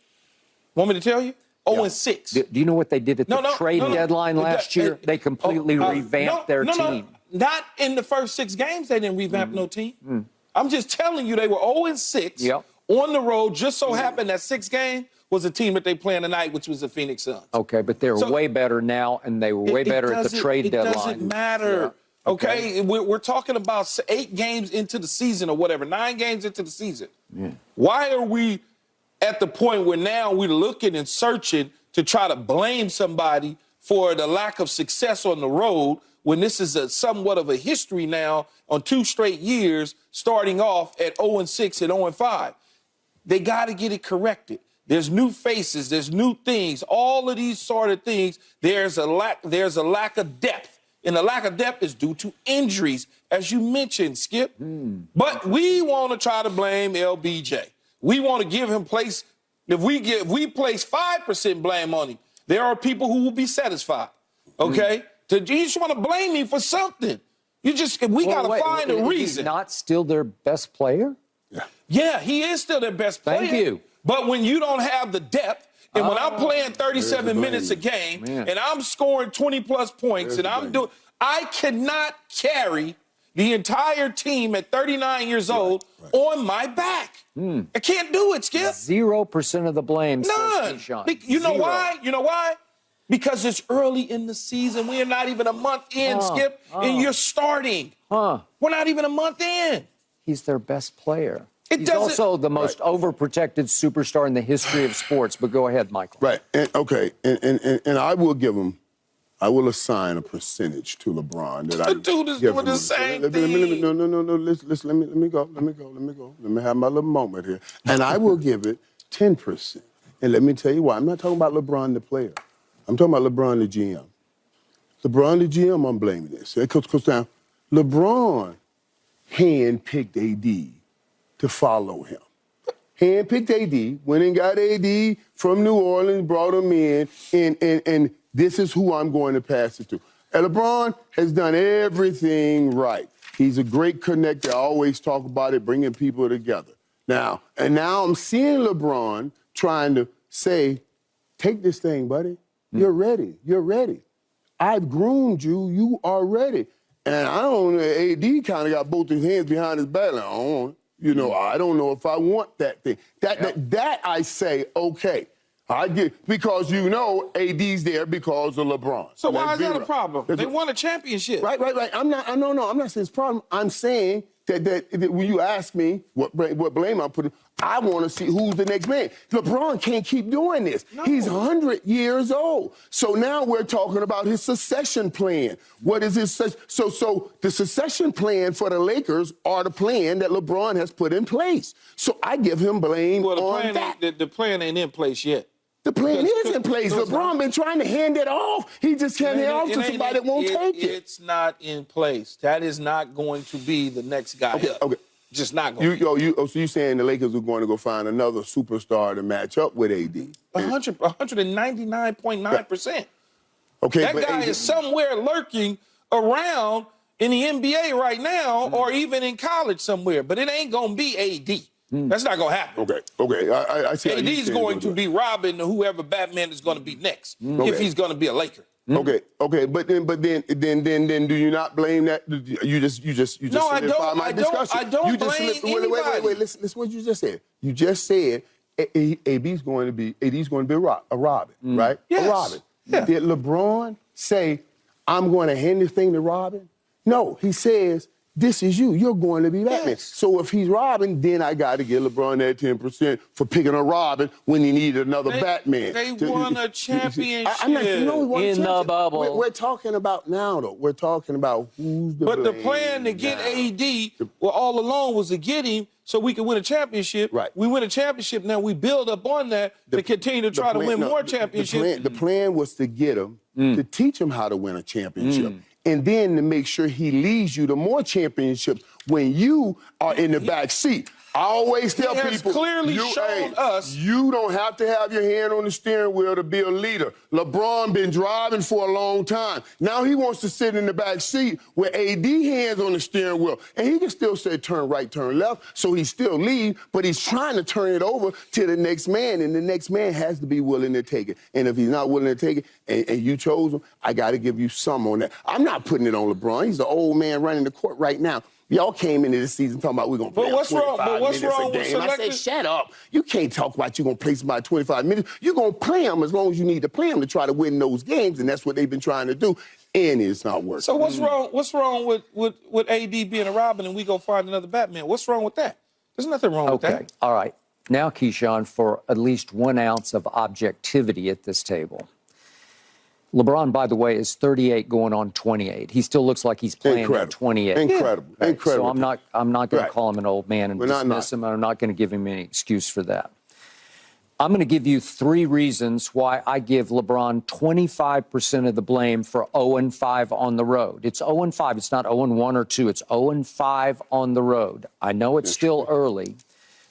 Want me to tell you? 0-6. Do you know what they did at the trade deadline last year? They completely revamped their team. Not in the first 6 games. They didn't revamp no team. I'm just telling you, they were 0-6 on the road. Just so happened that 6th game was a team that they playing tonight, which was the Phoenix Suns. Okay, but they're way better now, and they were way better at the trade deadline. It doesn't matter. Yeah. Okay, we're talking about 8 games into the season or whatever, 9 games into the season. Yeah. Why are we at the point where now we're looking and searching to try to blame somebody for the lack of success on the road when this is somewhat of a history now on 2 straight years, starting off at 0-6 and 0-5? They got to get it corrected. There's new faces, there's new things, all of these sort of things. There's a lack of depth. And the lack of depth is due to injuries, as you mentioned, Skip. But we want to try to blame LBJ. We want to give him place. If we place 5% blame on him, there are people who will be satisfied. Okay? You just want to blame me for something. We got to find a reason. He's not still their best player? Yeah, he is still their best player. Thank you. But when you don't have the depth, and when I'm playing 37 minutes a game, and I'm scoring 20-plus points, I cannot carry the entire team at 39 years old on my back. I can't do it, Skip. 0% of the blame. None. You know why? You know why? Because it's early in the season. We are not even a month in, Skip, and you're starting. We're not even a month in. He's their best player. He's also the most overprotected superstar in the history of sports. But go ahead, Michael. Right. And I will give him, I will assign a percentage to LeBron. The dude is doing the same thing. No. Let me go. Let me have my little moment here. And I will give it 10%. And let me tell you why. I'm not talking about LeBron the player. I'm talking about LeBron the GM. LeBron the GM, I'm blaming this. Because now, LeBron handpicked AD to follow him. Handpicked AD, went and got AD from New Orleans, brought him in, and this is who I'm going to pass it to. And LeBron has done everything right. He's a great connector. I always talk about it, bringing people together. Now I'm seeing LeBron trying to say, take this thing, buddy. You're ready. You're ready. I've groomed you. You are ready. And I don't know, AD kind of got both his hands behind his back. Like, I don't know if I want that thing. That I say, okay. I get, because AD's there because of LeBron. So why is that a problem? They won a championship. Right. I'm not saying it's a problem. I'm saying that when you ask me what blame I'm putting, I want to see who's the next man. LeBron can't keep doing this. No. He's 100 years old. So now we're talking about his succession plan. What is his so the succession plan for the Lakers are the plan that LeBron has put in place. So I give him blame on that. The plan ain't in place yet. The plan is in place. LeBron been trying to hand it off. He just can't hand it off to somebody that won't take it. It's not in place. That is not going to be the next guy up. Okay. Just not going to be. So you're saying the Lakers are going to go find another superstar to match up with AD? 199.9%. Okay, that guy is somewhere lurking around in the NBA right now or even in college somewhere, but it ain't going to be AD. That's not going to happen. Okay. I see. AD's going to be Robin or whoever Batman is going to be next if he's going to be a Laker. Okay. But then, do you not blame that? You just no, I don't. My discussion. I don't blame anybody. Wait. Listen what you just said. You just said AD's going to be a Robin, right? Yes. A Robin. Yeah. Did LeBron say, "I'm going to hand this thing to Robin"? No, he says, this is you. You're going to be Batman. Yes. So if he's Robin, then I got to give LeBron that 10% for picking a Robin when he needed another Batman. They won a championship. In the bubble. We're talking about now, though. We're talking about who's the But the plan to get AD, all along was to get him so we could win a championship. Right. We win a championship. Now we build up on that to continue to try to win more championships. The plan was to get him, to teach him how to win a championship. And then to make sure he leads you to more championships when you are in the back seat. I always tell He has people, clearly shown us. you don't have to have your hand on the steering wheel to be a leader. LeBron been driving for a long time. Now he wants to sit in the back seat with AD hands on the steering wheel. And he can still say turn right, turn left, so he still lead, but he's trying to turn it over to the next man, and the next man has to be willing to take it. And if he's not willing to take it, and you chose him, I got to give you some on that. I'm not putting it on LeBron. He's the old man running the court right now. Y'all came into this season talking about we're going to play 25 minutes a game. I said, shut up. You can't talk about you're going to play somebody 25 minutes. You're going to play them as long as you need to play them to try to win those games, and that's what they've been trying to do, and it's not working. So what's wrong? What's wrong with AD being a Robin and we go find another Batman? What's wrong with that? There's nothing wrong with that. Okay, all right. Now, Keyshawn, for at least 1 ounce of objectivity at this table. LeBron, by the way, is 38 going on 28. He still looks like he's playing at 28. Incredible. Right. Incredible. So I'm not going to call him an old man and dismiss him, and I'm not going to give him any excuse for that. I'm going to give you 3 reasons why I give LeBron 25% of the blame for 0-5 on the road. It's 0-5. It's not 0-1 or 2. It's 0-5 on the road. I know it's still early.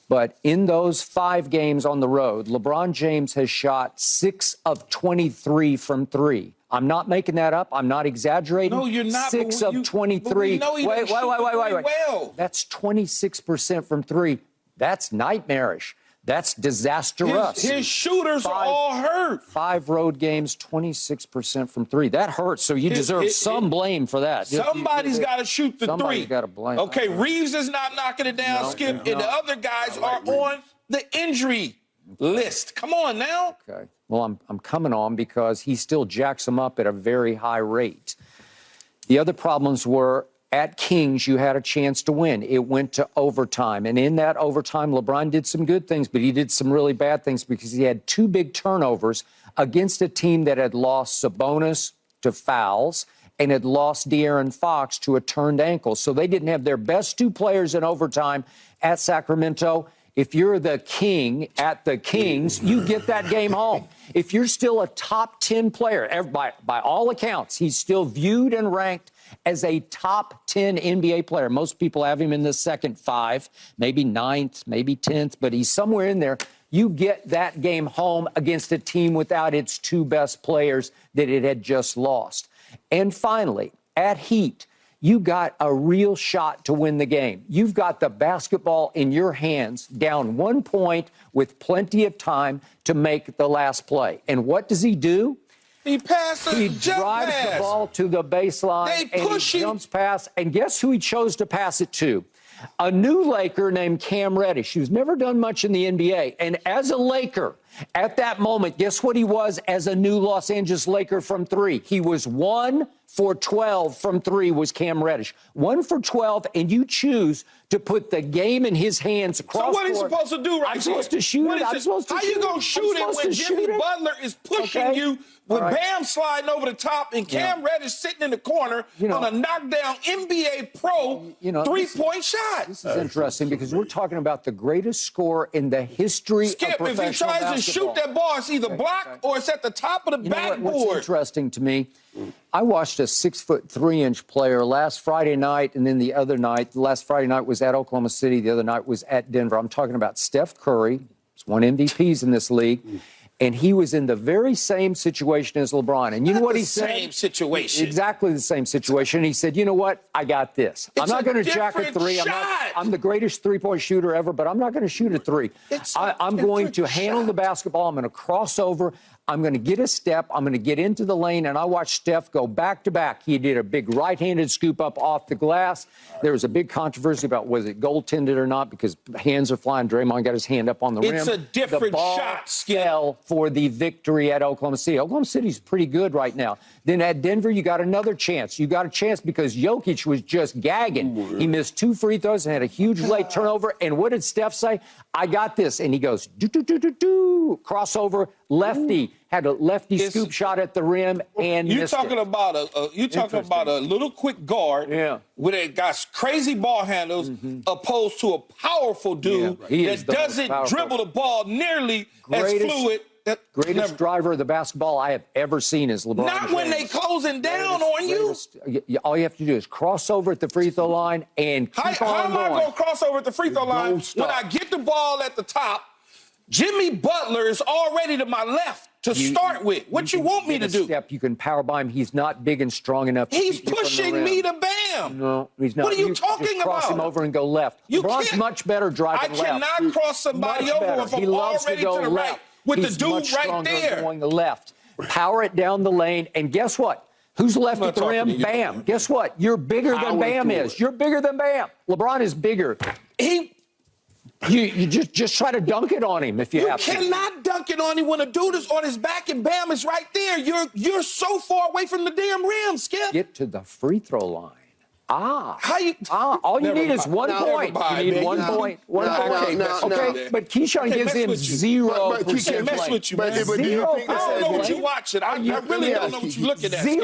But in those 5 games on the road, LeBron James has shot 6 of 23 from 3. I'm not making that up. I'm not exaggerating. No, you're not. 6 of 23. Wait. Well. That's 26% from 3. That's nightmarish. That's disastrous. His shooters are all hurt. 5 road games, 26% from 3. That hurts. So you deserve some blame for that. Somebody's got to shoot the 3. Somebody's got to blame. Okay, Reeves is not knocking it down, Skip, and the other guys are on the injury list. Come on now. Okay. Well, I'm coming on because he still jacks them up at a very high rate. The other problems were at Kings, you had a chance to win. It went to overtime. And in that overtime, LeBron did some good things, but he did some really bad things because he had 2 big turnovers against a team that had lost Sabonis to fouls and had lost De'Aaron Fox to a turned ankle. So they didn't have their best 2 players in overtime at Sacramento. If you're the king at the Kings, you get that game home. If you're still a top 10 player, by all accounts, he's still viewed and ranked as a top 10 NBA player. Most people have him in the second 5, maybe 9th, maybe 10th, but he's somewhere in there. You get that game home against a team without its 2 best players that it had just lost. And finally, at Heat, you got a real shot to win the game. You've got the basketball in your hands, down 1 point with plenty of time to make the last play. And what does he do? He passes. He drives the ball to the baseline and he jumps past. And guess who he chose to pass it to? A new Laker named Cam Reddish, who's never done much in the NBA. And as a Laker, at that moment, guess what he was as a new Los Angeles Laker from 3? He was 1 for 12 from 3 was Cam Reddish. 1 for 12, and you choose to put the game in his hands across. So what are you supposed to do right I'm supposed to shoot it. I'm supposed to How shoot you going to shoot it when Jimmy Butler is pushing you with Bam sliding over the top and Cam Reddish sitting in the corner on a knockdown NBA Pro 3-point shot? This is interesting because we're talking about the greatest score in the history of professional basketball. If he tries to shoot that ball, it's either blocked or it's at the top of the backboard. What's interesting to me, I watched a 6'3" player last Friday night, and then the other night, last Friday night was at Oklahoma City, the other night was at Denver. I'm talking about Steph Curry. He's won MVPs in this league. And he was in the very same situation as LeBron. And you know what he said? Same situation. Exactly the same situation. He said, you know what? I got this. I'm not going to jack a 3. I'm the greatest 3-point shooter ever, but I'm not going to shoot a 3. I'm going to handle the basketball. I'm going to cross over. I'm going to get a step. I'm going to get into the lane. And I watched Steph go back to back. He did a big right-handed scoop up off the glass. There was a big controversy about was it goaltended or not because hands are flying. Draymond got his hand up on the rim. It's a different shot. Fell for the victory at Oklahoma City. Oklahoma City's pretty good right now. Then at Denver, you got another chance. You got a chance because Jokic was just gagging. He missed 2 free throws and had a huge late turnover. And what did Steph say? I got this. And he goes, do, crossover. lefty, had a lefty scoop shot at the rim and You're missed talking it. about a little quick guard with a got crazy ball handles opposed to a powerful dude that doesn't dribble the ball nearly as fluid. Greatest driver of the basketball I have ever seen is LeBron Not James. when they closing down on you. All you have to do is cross over at the free throw line and keep How on am I going. going to cross over at the free throw line when I get the ball at the top? Jimmy Butler is already to my left to start with. What you want me to do? You can power by him. He's not big and strong enough. He's to keep you from the pushing rim. me to Bam. No, he's not. What are you just talking cross about? him over and go left. You LeBron's can't- much better driving left. I cannot cross somebody Much over better. if He I'm loves already to go to the left. right with He's the dude much right stronger there. Going left. Power it down the lane, and guess what? Who's left not at the talking to rim? you. Bam. Guess what? You're bigger than Power Bam to is. it. You're bigger than Bam. LeBron is bigger. You just try to dunk it on him if you You have to. cannot dunk it on him when a dude is on his back and Bam is right there. You're so far away from the damn rim, Skip. Get to the free throw line. All you Never need is mind. 1 Never point. mind, You need man. 1 point. 1 point. Okay, but Keyshawn Okay, gives mess him with you. 0% But Keyshawn, mess play. with you, man. But do you Zero think I don't know what play. you're watching. I really don't know what you're looking at, Skip.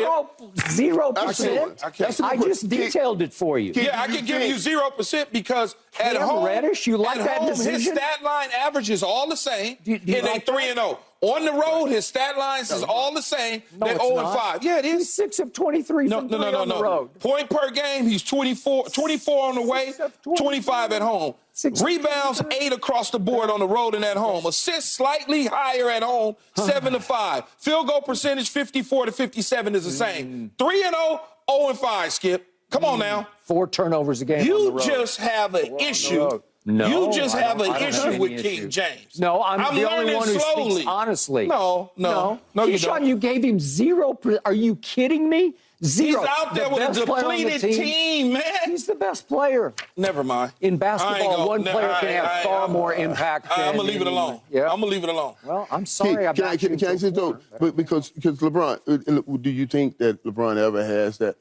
0%. That's a I good just point. detailed it for you. Yeah, I can give you 0% because at Cam home, Reddish, you like at that home, his decision? stat line average is all the same. Do you and they like 3-0. On the road, his stat lines is all the same. No, They're it's 0-5. Yeah, it He's is. 6 of 23 from three on the road. Point per game, he's 24 on the way, 25 at home. Rebounds, 8 across the board on the road and at home. Assists slightly higher at home, 7 to 5. Field goal percentage, 54 to 57 is the same. 3-0, 0-5, Skip. Come on now. 4 turnovers a game on the You road. just have an issue. road. No, you just I have don't an have issue any with issue. King James. No, I'm the only learning one who slowly. speaks honestly. No, you Keyshawn, don't. you gave him 0%. Are you kidding me? Zero. He's out there The with a best player on the depleted team, man. He's the best player. Never mind. In basketball, one player can have far more impact. I'm going to leave it alone. Yeah. I'm going to leave it alone. Well, I'm sorry. Can I just though? Because LeBron, do you think that LeBron ever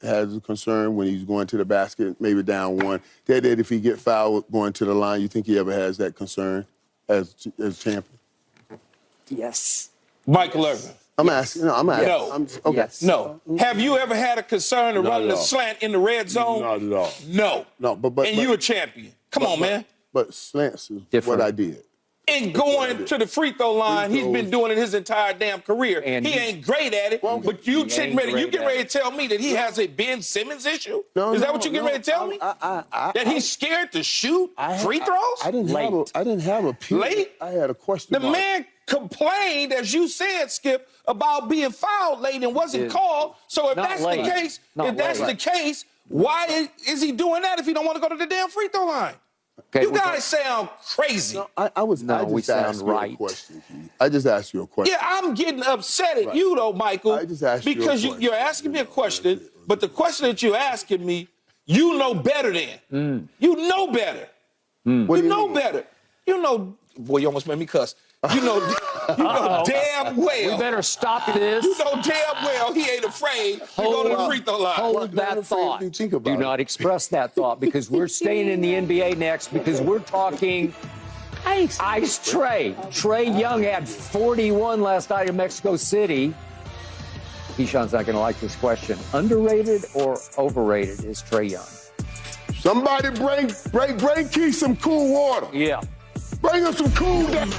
has a concern when he's going to the basket, maybe down one, that if he get fouled going to the line, you think he ever has that concern as champion? Yes. Michael Irvin. I'm asking. No, I'm asking. No. Okay. Yes. No. Have you ever had a concern of Not running at a all. slant in the red zone? Not at all. No. No, but and you're a champion. Come on, man. But slants is Different. what I did. And going to the free throw line, he's been doing it his entire damn career. And he ain't great at it. But you getting ready to tell me that he has a Ben Simmons issue? Is that what you getting ready to tell me? That he's scared to shoot free throws? I didn't have a period. Late? I had a question. The man complained, as you said, Skip, about being fouled late and wasn't called. So if Not that's late. the case, Not late. why is he doing that if he don't want to go to the damn free throw line? Okay, You guys sound crazy. we sound right. I just asked you a question. Yeah, I'm getting upset at you, though, Michael, I just asked you a because question. you're asking me a question, but the question that you're asking me, you know better than. You know better. What do You know mean? better. You know, boy, you almost made me cuss. You know damn well. We better stop this. You know damn well he ain't afraid to go to the free throw line. Hold that thought. do you think about Do it? not express that thought because we're staying in the NBA next because we're talking Ice Trae. Trae Young had 41 last night in Mexico City. Keyshawn's not going to like this question. Underrated or overrated is Trae Young? Somebody bring Keith some cool water. Yeah. Bring him some cool down.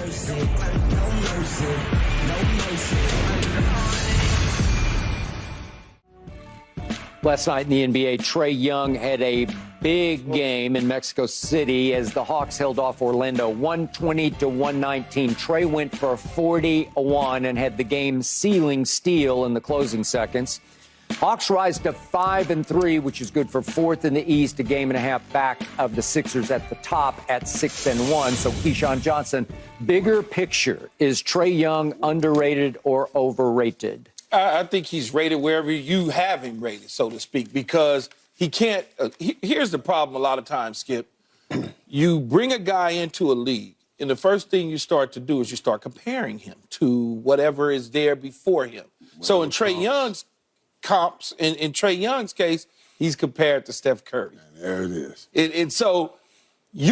Last night in the NBA, Trae Young had a big game in Mexico City as the Hawks held off Orlando 120-119. Trae went for 41 and had the game sealing steal in the closing seconds. Hawks rise to 5-3, which is good for fourth in the East, a game and a half back of the Sixers at the top at 6-1. So Keyshawn Johnson, bigger picture, is Trae Young underrated or overrated? I think he's rated wherever you have him rated, so to speak, because he can't. Here's the problem a lot of times, Skip. You bring a guy into a league, and the first thing you start to do is you start comparing him to whatever is there before him. So in Trae Young's comps, in Trae Young's case, he's compared to Steph Curry. There it is. And so he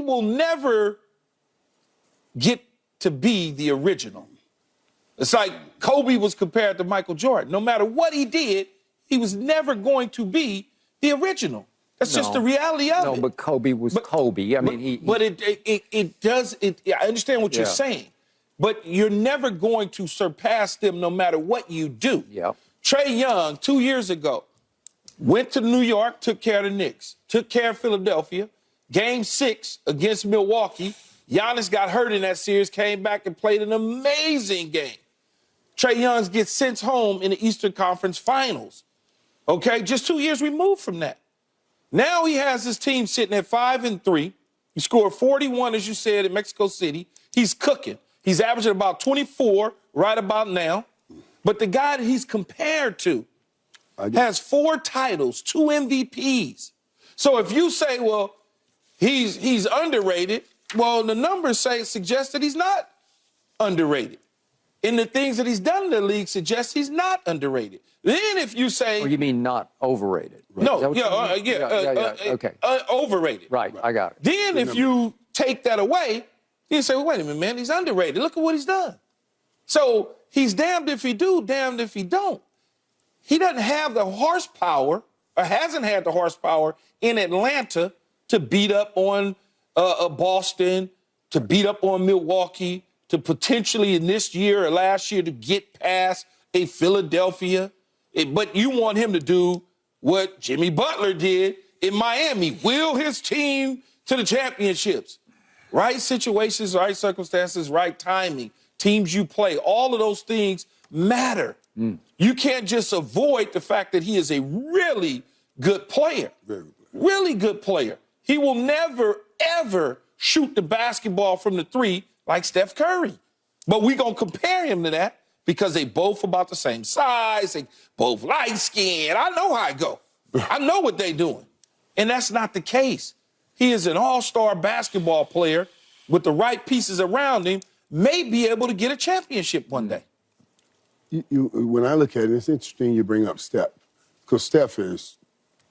will never get to be the original. It's like Kobe was compared to Michael Jordan. No matter what he did, he was never going to be the original. That's just the reality of it. No, but Kobe was Kobe. I mean, I understand what you're saying, but you're never going to surpass them no matter what you do. Yeah. Trae Young, 2 years ago, went to New York, took care of the Knicks, took care of Philadelphia. Game 6 against Milwaukee, Giannis got hurt in that series, came back and played an amazing game. Trae Young gets sent home in the Eastern Conference Finals. Okay, just 2 years removed from that. Now he has his team sitting at 5-3. He scored 41, as you said, in Mexico City. He's cooking. He's averaging about 24 right about now. But the guy that he's compared to has 4 titles, 2 MVPs. So if you say, well, he's underrated, well, the numbers suggest that he's not underrated. And the things that he's done in the league suggest he's not underrated. Then if you say... Or you mean not overrated? Right? No, Okay. Overrated. Right, I got it. Then if you take that away, you say, well, wait a minute, man, he's underrated. Look at what he's done. So he's damned if he do, damned if he don't. He doesn't have the horsepower, or hasn't had the horsepower in Atlanta to beat up on Boston, to beat up on Milwaukee, to potentially in this year or last year to get past a Philadelphia. But you want him to do what Jimmy Butler did in Miami, will his team to the championships. Right situations, right circumstances, right timing, teams you play, all of those things matter. You can't just avoid the fact that he is a really good player. Really good player. He will never, ever shoot the basketball from the 3 like Steph Curry. But we're going to compare him to that because they both about the same size. They both light-skinned. I know how it go. I know what they doing. And that's not the case. He is an all-star basketball player with the right pieces around him, may be able to get a championship one day. When I look at it, it's interesting you bring up Steph, because Steph is,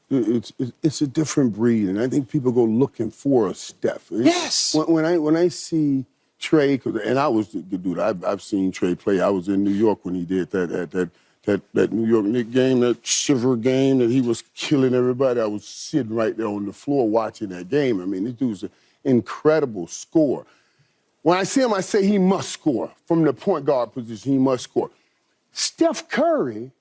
it's a different breed, and I think people go looking for a Steph. Yes. When I see Trae, and I was the dude, I've seen Trae play. I was in New York when he did that New York Knicks game, that shiver game that he was killing everybody. I was sitting right there on the floor watching that game. I mean, this dude's an incredible scorer. When I see him, I say he must score. From the point guard position, he must score. Steph Curry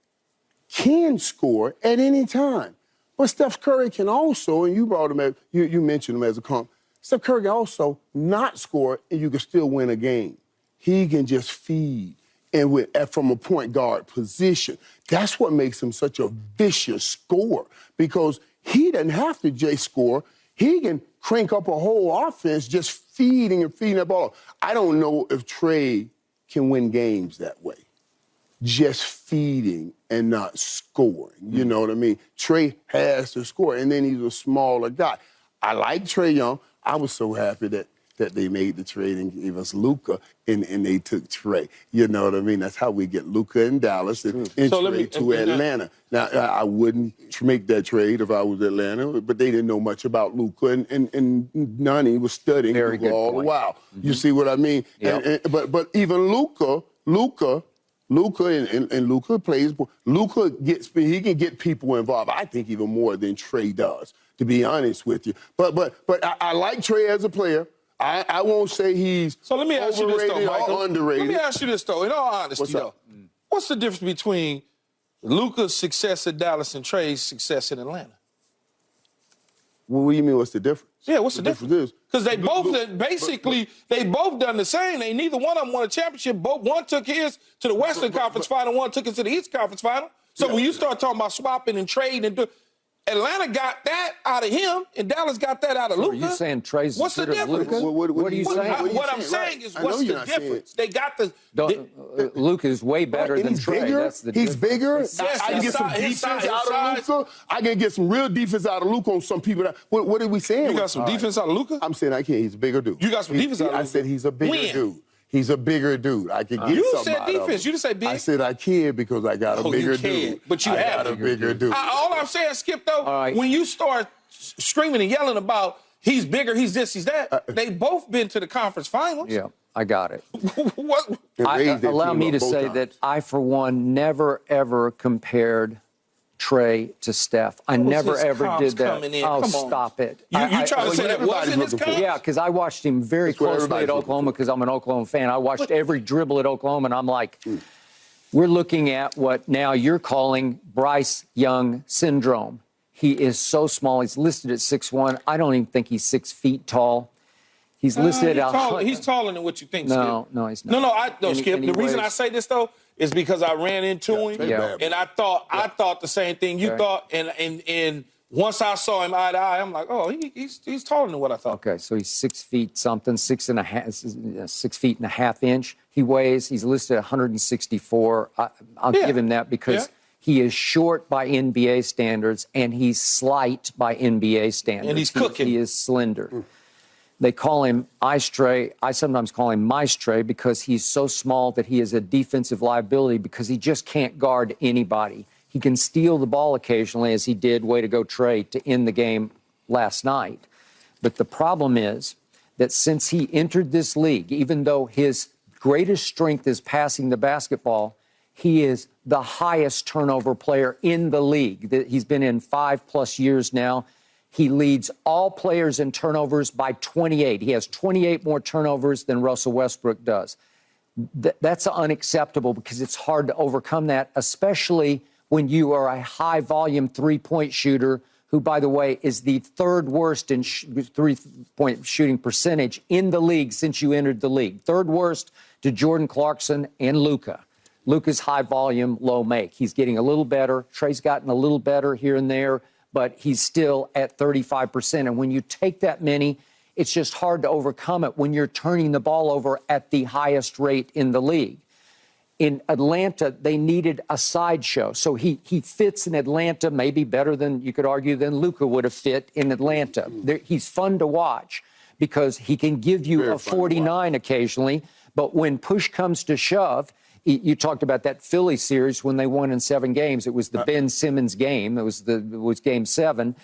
can score at any time. But Steph Curry can also, and you brought him up, you mentioned him as a comp, Steph Curry can also not score and you can still win a game. He can just feed and from a point guard position. That's what makes him such a vicious scorer, because he doesn't have to just score. He can crank up a whole offense just feeding that ball. I don't know if Trae can win games that way, just feeding and not scoring. You know what I mean? Trae has to score, and then he's a smaller guy. I like Trae Young. I was so happy that they made the trade and gave us Luka, and they took Trae. You know what I mean? That's how we get Luka in Dallas and Trae to Atlanta. Now, I wouldn't make that trade if I was Atlanta, but they didn't know much about Luka, and Nani was studying all the while. You see what I mean? Yep. But even Luka plays. Luka he can get people involved. I think even more than Trae does, to be honest with you. But I like Trae as a player. I won't say he's so let me ask you this, though, Michael. Underrated. Let me ask you this, though, in all honesty, though. What's the difference between Luka's success at Dallas and Trae's success in Atlanta? What do you mean, what's the difference? Yeah, what's the difference? Because they both done the same. They neither one of them won a championship. One took his to the Western Conference Final, one took it to the East Conference Final. So when you start talking about swapping and trading, Atlanta got that out of him, and Dallas got that out of Luka. Are you saying Trae's what's the difference? What are you saying? What I'm saying is, what's the difference? They got the... Luka is way better than Trae. That's the He's bigger. difference. I can get some defense out of Luka. I can get some real defense out of Luka on some people. What are we saying? You got some defense out of Luka? I'm saying I can't. He's a bigger dude. You got some defense out of Luka? I said he's a bigger dude. He's a bigger dude. I can get you something said out of him. defense. You didn't say big. I said I can because I got a bigger dude. But you have a bigger dude. All I'm saying, Skip, though, when you start screaming and yelling about he's bigger, he's this, he's that, they both been to the conference finals. Yeah. I got it. What? Allow me to say that I, for one, never, ever compared Trae to Steph. I never, ever did that. Oh, stop it. You trying to say that wasn't his comps? Yeah, because I watched him very closely at Oklahoma because I'm an Oklahoma fan. I watched every dribble at Oklahoma, and I'm like, we're looking at what now you're calling Bryce Young syndrome. He is so small. He's listed at 6'1". I don't even think he's 6 feet tall. He's listed at he's taller than what you think, No, Skip. no, he's not. No, Skip. The reason I say this, though, is because I ran into him, and I thought the same thing you thought, and once I saw him eye to eye, I'm like, oh, he's taller than what I thought. Okay, so he's 6 feet something, 6 feet and a half inch. He weighs. He's listed at 164. I'll give him that because he is short by NBA standards, and he's slight by NBA standards. And he's cooking. He is slender. They call him Ice Trae. I sometimes call him Mice Trae because he's so small that he is a defensive liability because he just can't guard anybody. He can steal the ball occasionally, as he did, way to go, Trae, to end the game last night. But the problem is that since he entered this league, even though his greatest strength is passing the basketball, he is the highest turnover player in the league. He's been in 5+ years now. He leads all players in turnovers by 28. He has 28 more turnovers than Russell Westbrook does. That's unacceptable because it's hard to overcome that, especially when you are a high-volume three-point shooter who, by the way, is the third worst in three-point shooting percentage in the league since you entered the league. Third worst to Jordan Clarkson and Luka. Luka's high volume, low make. He's getting a little better. Trae's gotten a little better here and there, but he's still at 35%. And when you take that many, it's just hard to overcome it when you're turning the ball over at the highest rate in the league. In Atlanta, they needed a sideshow. So he fits in Atlanta maybe better than, you could argue, than Luka would have fit in Atlanta. He's fun to watch because he can give you a 49 occasionally, but when push comes to shove, you talked about that Philly series when they won in 7 games. It was the Ben Simmons game. It was Game 7.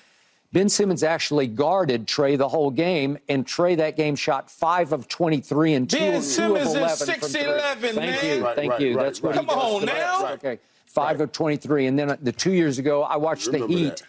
Ben Simmons actually guarded Trae the whole game, and Trae that game shot 5 of 23 and 2 of 11 Ben Simmons is 6'11", man. Thank you. That's what he does. Come on now. Okay, 5 of 23. And then the 2 years ago, I watched the Heat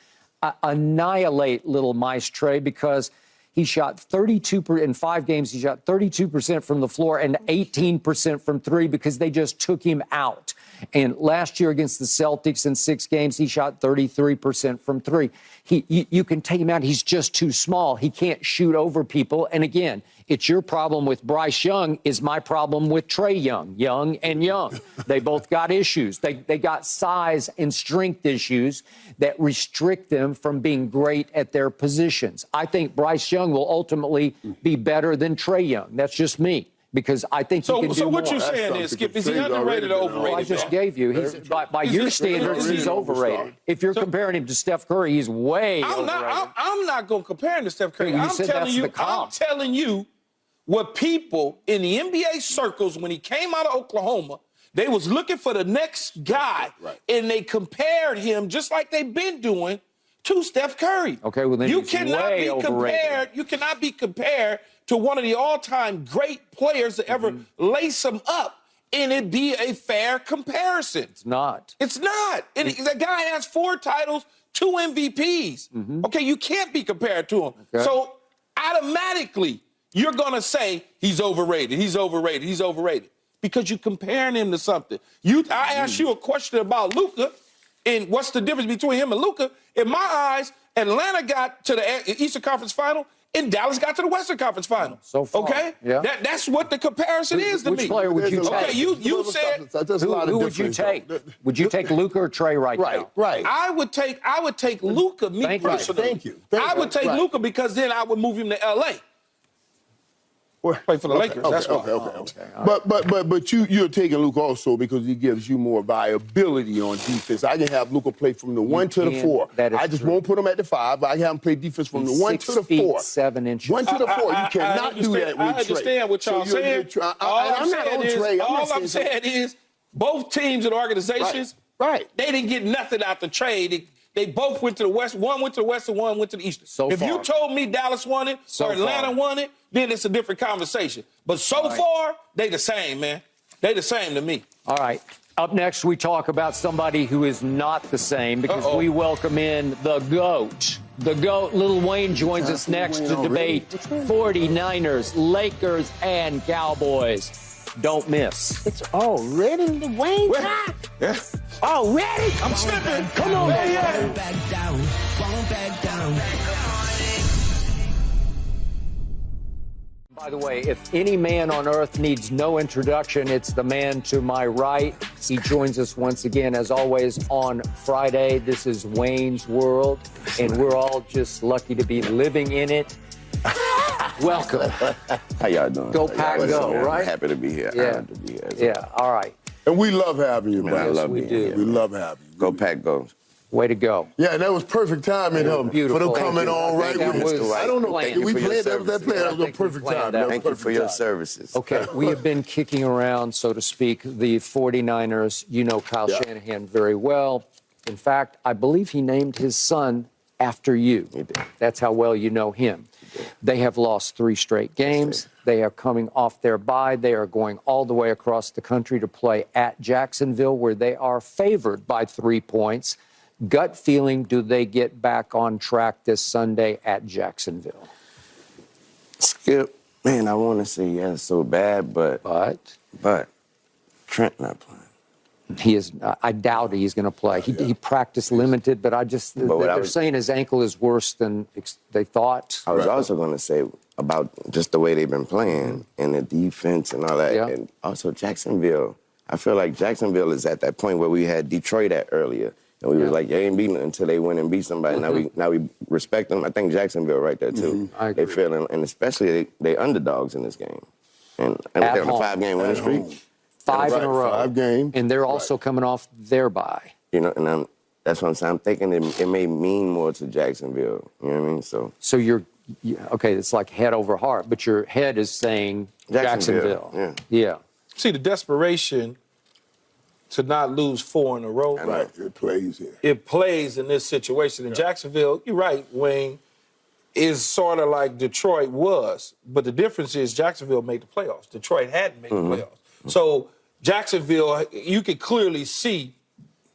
annihilate little Mice Trae because he shot 32% in 5 games. He shot 32% from the floor and 18% from 3 because they just took him out. And last year against the Celtics in 6 games, he shot 33% from 3. You can take him out. He's just too small. He can't shoot over people. And again, it's your problem with Bryce Young is my problem with Trae Young. Young and Young. They both got issues. They got size and strength issues that restrict them from being great at their positions. I think Bryce Young will ultimately be better than Trae Young. That's just me. Because I think he can do more. So what you're saying is, Skip, is he underrated or overrated? I just gave you. He's by your standards, he's overrated. If you're comparing him to Steph Curry, he's way overrated. I'm not going to compare him to Steph Curry. I'm telling you what people in the NBA circles, when he came out of Oklahoma, they was looking for the next guy, and they compared him, just like they've been doing, to Steph Curry. Okay, well then you cannot be compared to one of the all-time great players to ever lace him up and it be a fair comparison. It's not. It's not. And the guy has 4 titles, 2 MVPs. Okay, you can't be compared to him. Okay. So automatically, you're going to say he's overrated, he's overrated, he's overrated, because you're comparing him to something. I asked you a question about Luka, and what's the difference between him and Luka? In my eyes, Atlanta got to the Eastern Conference Final, and Dallas got to the Western Conference Final. So far. Okay? Yeah. That's what the comparison is to me. Which player would you take? Okay, you said who would you take? Would you take Luka or Trae right now? Right. I would take Luka, me personally. Thank you. I would take Luka because then I would move him to LA. Play for the Lakers. That's why. Okay. But you're taking Luka also because he gives you more viability on defense. I can have Luka play from the 1 to the 4. I just won't put him at the 5. I have him play defense from the 1 to the 4. 6 feet 7 inches. 1 to the 4. You cannot do that with Trae. I understand what y'all saying. All I'm saying is both teams and organizations, they didn't get nothing out the trade They both went to the West. One went to the West and one went to the East. So if far. you told me Dallas won it or Atlanta won it, then it's a different conversation. But so far, they the same, man. They the same to me. All right. Up next, we talk about somebody who is not the same because we welcome in the GOAT. The GOAT, Lil Wayne, joins us next to debate 49ers, Lakers, and Cowboys. Don't miss. It's already the Wayne time? Yeah. Already? I'm slipping. Come on, yeah, yeah. Won't back down, won't back down. By the way, if any man on earth needs no introduction, it's the man to my right. He joins us once again, as always, on Friday. This is Wayne's World, and we're all just lucky to be living in it. Welcome. How y'all doing? Go Pack Go, I'm right? happy to be here. Yeah. Honored to be here. Yeah, all right. And we love having you, Man, I man. love we being do. here. We love having you. Go Pack Go. Way to go. Yeah, and that was perfect timing for Beautiful. them Thank coming you. on right That with was us. I don't know. planned. Did we Thank you for play your that play? That was a I think we perfect planned time. that. That was Thank you perfect for your time. services. Okay, we have been kicking around, so to speak, the 49ers. You know Kyle Shanahan very well. In fact, I believe he named his son after you. He did. That's how well you know him. They have lost 3 straight games. They are coming off their bye. They are going all the way across the country to play at Jacksonville, where they are favored by 3 points. Gut feeling, do they get back on track this Sunday at Jacksonville? Skip, man, I want to say yes so bad, but Trent not playing. He is. I doubt he's going to play. He practiced limited, but they're saying his ankle is worse than they thought. I was also going to say about just the way they've been playing and the defense and all that. Yeah. And also Jacksonville. I feel like Jacksonville is at that point where we had Detroit at earlier. And we was like, they ain't beating until they win and beat somebody. Now we respect them. I think Jacksonville right there, too. I agree. They feel, and especially they underdogs in this game. And they're on a 5-game winning streak. 5 in a row. 5 games. And they're also coming off their bye. You know, and that's what I'm saying. I'm thinking it may mean more to Jacksonville. You know what I mean? So Okay, it's like head over heart, but your head is saying Jacksonville. Yeah. See, the desperation to not lose 4 in a row. Right, it plays here. It plays in this situation. In Jacksonville, you're right, Wayne, is sort of like Detroit was. But the difference is Jacksonville made the playoffs. Detroit hadn't made the playoffs. So Jacksonville, you could clearly see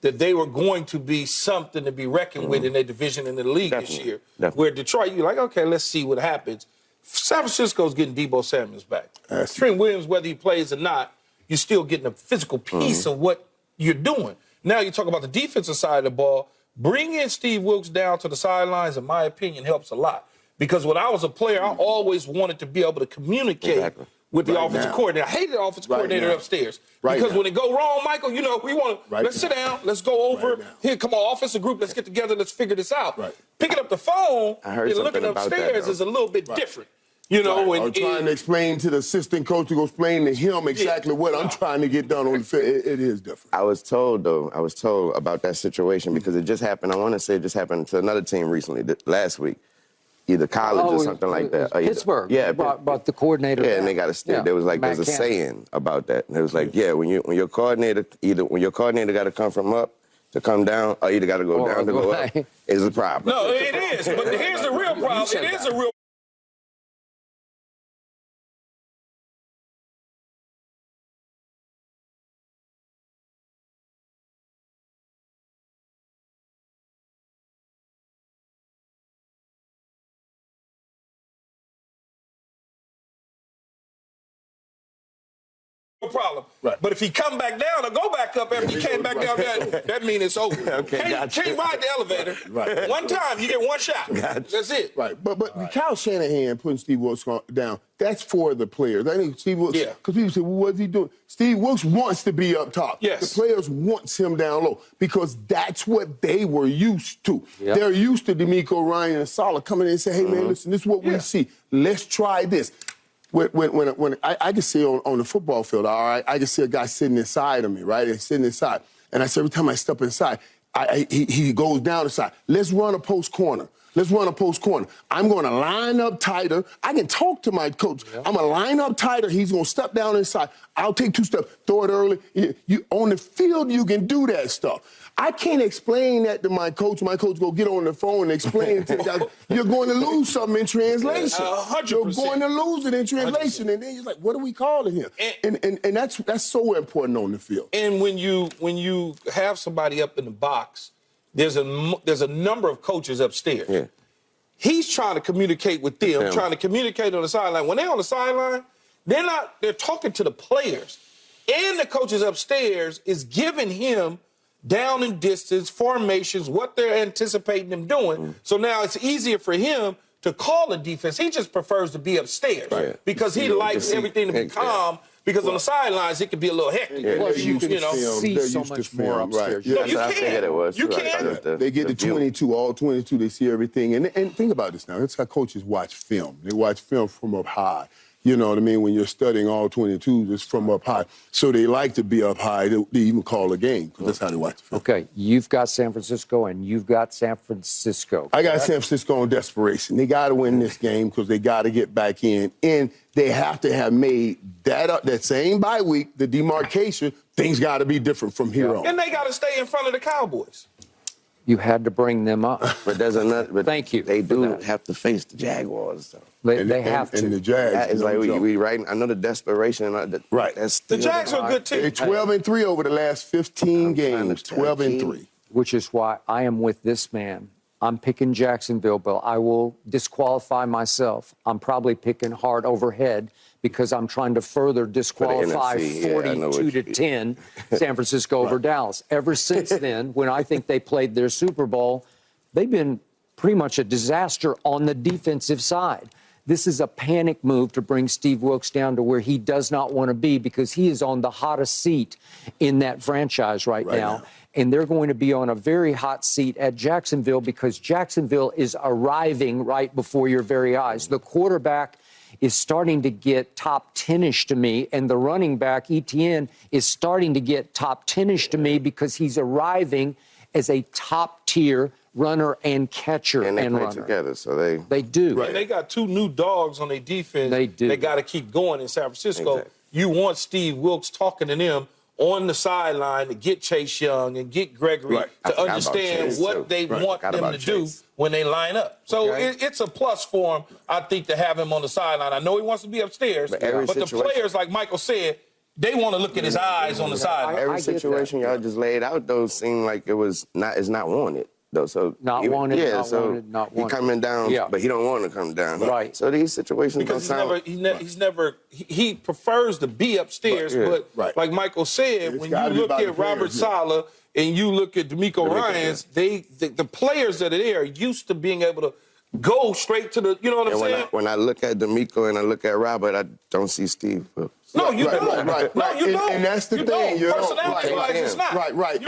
that they were going to be something to be reckoned with in their division in the league this year. Where Detroit, you're like, okay, let's see what happens. San Francisco's getting Deebo Samuels back. Trent Williams, whether he plays or not, you're still getting a physical piece of what you're doing. Now you talk about the defensive side of the ball. Bringing Steve Wilkes down to the sidelines, in my opinion, helps a lot. Because when I was a player, I always wanted to be able to communicate with the offensive coordinator. I hated the offensive coordinator upstairs. Because when it go wrong, Michael, you know, we want to, let's sit down, let's go over. Here, come on, offensive group, let's get together, let's figure this out. Picking up the phone and looking upstairs is a little bit different. You know, I'm trying to explain to the assistant coach to go explain to him exactly what I'm trying to get done on the field. It is different. I was told about that situation because it just happened. I want to say it just happened to another team recently, last week. Either college or something like that. Pittsburgh. Yeah, brought the coordinator. Yeah, and they got to stay. There was like there's a saying about that. And it was like, when your coordinator got to come from up to come down, or either got to go down to go up, is a problem. No, it is. But here's the real problem. It is a real problem. But if he come back down or go back up after he came back down, that means it's over. Can't ride the elevator. One time, you get one shot. That's it. Right. But Kyle Shanahan putting Steve Wilkes down, that's for the players. I think Steve Wilkes, because people say, well, what's he doing? Steve Wilkes wants to be up top. Yes. The players wants him down low because that's what they were used to. They're used to D'Amico, Ryan, and Saleh coming in and say, hey, man, listen, this is what we see. Let's try this. When I can see on the football field, all right, I can see a guy sitting inside of me, right? And sitting inside. And I say every time I step inside, he goes down the side. Let's run a post corner. Let's run a post corner. I'm going to line up tighter. I can talk to my coach. I'm going to line up tighter. He's going to step down inside. I'll take 2 steps, throw it early. You on the field, you can do that stuff. I can't explain that to my coach. My coach go get on the phone and explain it to me. You're going to lose something in translation. 100%. You're going to lose it in translation. 100%. And then you're like, what are we calling him? And that's so important on the field. And when you have somebody up in the box, there's a number of coaches upstairs. Yeah. He's trying to communicate with them, trying to communicate on the sideline. When they're on the sideline, they're talking to the players. And the coaches upstairs is giving him down and distance, formations, what they're anticipating them doing. So now it's easier for him to call the defense. He just prefers to be upstairs because he likes everything to be calm. Because on the sidelines, it can be a little hectic. Plus, you can see so much more upstairs. Right. No, you can. You can. They get to 22, all 22, they see everything. And think about this now. It's how coaches watch film. They watch film from up high. You know what I mean? When you're studying all 22, it's from up high. So they like to be up high. They even call a game because that's how they watch film. Okay, you've got San Francisco and you've got San Francisco. I got San Francisco on desperation. They got to win this game because they got to get back in. And they have to have made that same bye week, the demarcation, things got to be different from here on. And they got to stay in front of the Cowboys. You had to bring them up. But there's another. But Thank you. They for do that. have to face the Jaguars, though. They have to. And the Jags. It's like we right. I know the desperation. Right. The Jags are a good team. They're 12-3 over the last 15 games. 12-3. Which is why I am with this man. I'm picking Jacksonville, but I will disqualify myself. I'm probably picking hard overhead because I'm trying to further disqualify NFC, 42-10 San Francisco over Dallas. Ever since then, when I think they played their Super Bowl, they've been pretty much a disaster on the defensive side. This is a panic move to bring Steve Wilkes down to where he does not want to be because he is on the hottest seat in that franchise right now. And they're going to be on a very hot seat at Jacksonville because Jacksonville is arriving right before your very eyes. The quarterback is starting to get top 10-ish to me, and the running back, Etienne, is starting to get top 10-ish to me because he's arriving as a top-tier runner and catcher and they play runner. together, so they do. Right. And they got two new dogs on their defense. They do. They got to keep going in San Francisco. Exactly. You want Steve Wilkes talking to them on the sideline to get Chase Young and get Gregory to understand what they want them to do when they line up. So it's a plus for him, I think, to have him on the sideline. I know he wants to be upstairs, but the players, like Michael said, they want to look at his eyes on the sideline. Every situation y'all just laid out, though, seemed like it's not wanted. Though, so not wanted, not wanted. He coming down, but he don't want to come down. Right. So these situations because he prefers to be upstairs, but like Michael said, when you look at Robert Saleh and you look at D'Amico Ryans, the players that are there are used to being able to go straight to the, you know what I'm saying? When I look at D'Amico and I look at Robert, I don't see Steve. No, you don't. No, you don't. And that's the thing. Personality-wise, it's not. Right.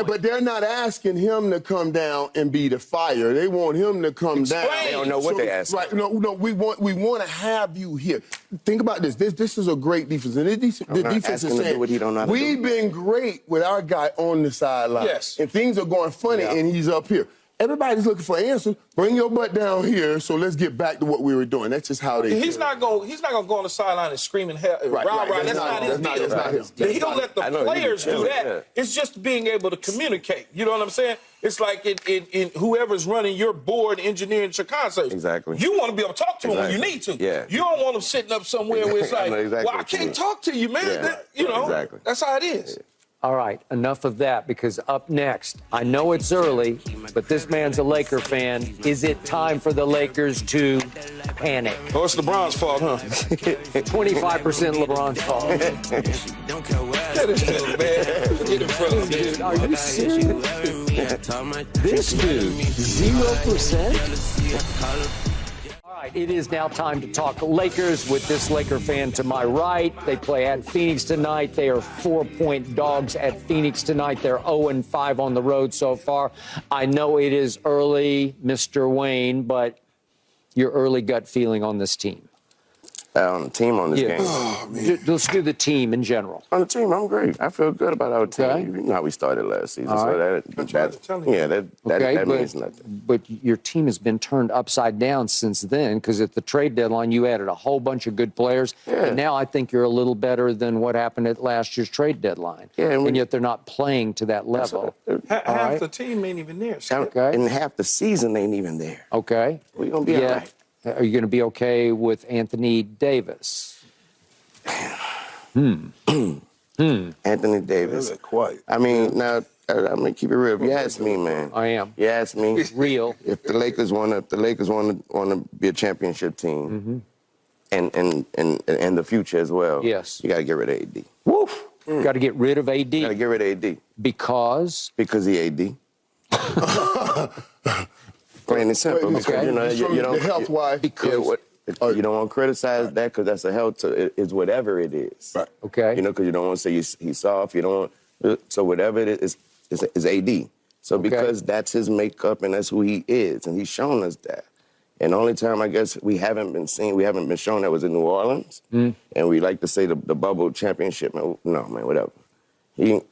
But they're not asking him to come down and be the fire. They want him to come down. They don't know what they're asking. Right. No, we want to have you here. Think about this. This is a great defense. And the defense is saying, we've been great with our guy on the sideline. Yes. And things are going funny, and he's up here. Everybody's looking for answers. Bring your butt down here, so let's get back to what we were doing. That's just how they. He's not going to go on the sideline and scream and rah. That's not his deal. He'll let the players do that. It's just being able to communicate. You know what I'm saying? It's like in whoever's running your board, engineering your concerts. Exactly. You want to be able to talk to them when you need to. Yeah. You don't want them sitting up somewhere where it's like, well, I can't talk to you, man. Yeah. You know, that's how it is. All right, enough of that, because up next, I know it's early, but this man's a Laker fan. Is it time for the Lakers to panic? Oh, it's LeBron's fault, huh? 25% LeBron's fault. Get in front of me. Dude, are you serious? This dude, 0%? All right, it is now time to talk Lakers with this Laker fan to my right. They play at Phoenix tonight. They are 4-point dogs at Phoenix tonight. They're 0-5 on the road so far. I know it is early, Mr. Wayne, but your early gut feeling on this team. On the team on this game. Oh, let's do the team in general. On the team, I'm great. I feel good about our team. Okay. You know how we started last season. All So right. that means nothing. But your team has been turned upside down since then, because at the trade deadline you added a whole bunch of good players, and now I think you're a little better than what happened at last year's trade deadline. Yeah, and yet they're not playing to that level. Half the team ain't even there. Okay. And half the season ain't even there. Okay. We're going to be all right. Are you going to be okay with Anthony Davis? Anthony Davis. Quiet. I mean, now I'm gonna keep it real. If you ask me, man, I am. You ask me, Real. If the Lakers want to be a championship team, and the future as well. Yes. You got to get rid of AD. Woof. Got to get rid of AD. Got to get rid of AD because he AD. Plain and simple. Wait, Because, you know, you don't health wise. you don't want to criticize that because that's a health. It's whatever it is. Right. Okay. You know, because you don't want to say he's soft. You don't want. So whatever it is AD. So because that's his makeup and that's who he is, and he's shown us that. And the only time I guess we haven't been shown that was in New Orleans. And we like to say the bubble championship. Man, no, man, whatever. He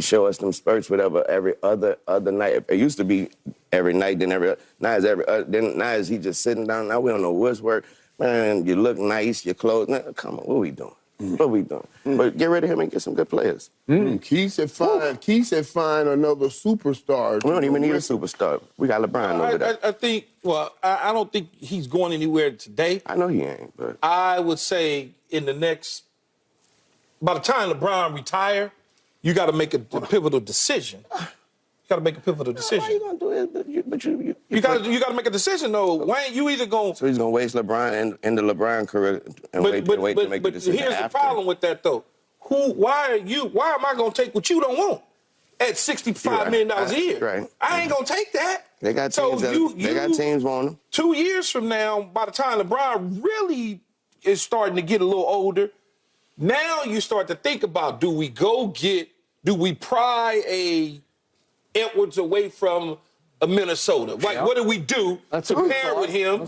show us them spurts, whatever, every other night. It used to be every night, then now is he just sitting down. Now we don't know what's work. Man, you look nice, your clothes. Now, come on, what we doing? What we doing? But get rid of him and get some good players. Keith said find another superstar. We don't even need a superstar. We got LeBron over there. I think, I don't think he's going anywhere today. I know he ain't, but I would say by the time LeBron retire, you got to make a pivotal decision. You got to make a pivotal decision. Why you gonna do it? But you got to make a decision though. Wayne, you either going. So he's gonna waste LeBron and the LeBron career and wait to make the decision. Here's after. the problem with that though. Why am I gonna take what you don't want at $65 million a year? Right. I ain't gonna take that. They got teams. They got teams on them. 2 years from now, by the time LeBron really is starting to get a little older, now you start to think about: do we pry a Edwards away from a Minnesota? Like, what do we do to pair with him?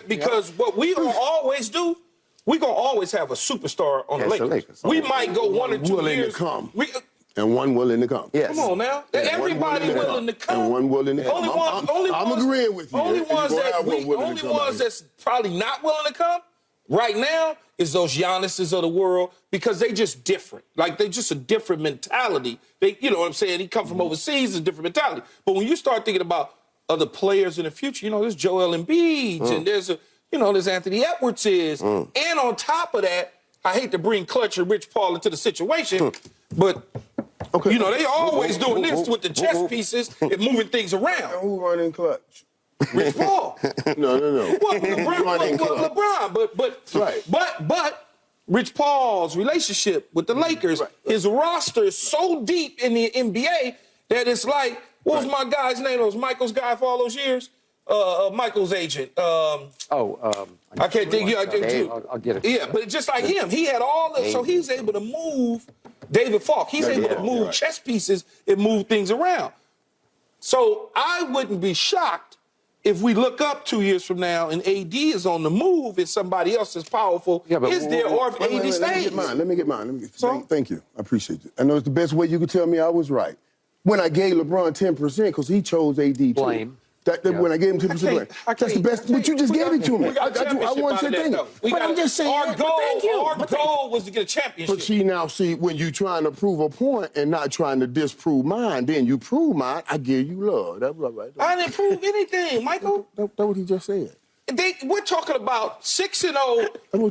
Because what we gonna always do, we gonna always have a superstar on the Lakers. We might go 1 or 2 willing years. to come. And one willing to come. Yes. Come on now. Everybody willing to come. And one willing to come. I'm agreeing with you. Only ones that's probably not willing to come right now is those Giannis's of the world, because they just different. Like, they just a different mentality. You know what I'm saying? He come from overseas, a different mentality. But when you start thinking about other players in the future, there's Joel Embiid, and there's Anthony Edwards and on top of that, I hate to bring Clutch and Rich Paul into the situation, but they always doing this with the chess pieces and moving things around. Who running Clutch? Rich Paul. No. Well, LeBron, but Rich Paul's relationship with the Lakers, his roster is so deep in the NBA that it's like, what was my guy's name? It was Michael's guy for all those years. Michael's agent. I can't think. I'll get it. Yeah, but just like him, he had all this, so he's able to move. David Falk, he's able to move chess pieces and move things around. So I wouldn't be shocked if we look up 2 years from now and AD is on the move and somebody else is powerful, or if AD stays. Let me get mine. Thank you. I appreciate it. I know it's the best way you could tell me I was right. When I gave LeBron 10% because he chose AD too. Blame. When I gave him 10%, that's the best. But you just gave it to me. I want your thing. But I'm just saying. Our goal was to get a championship. But see, when you're trying to prove a point and not trying to disprove mine, then you prove mine, I give you love. That's right. I didn't prove anything, Michael. That's what he just said. We're talking about 6-0.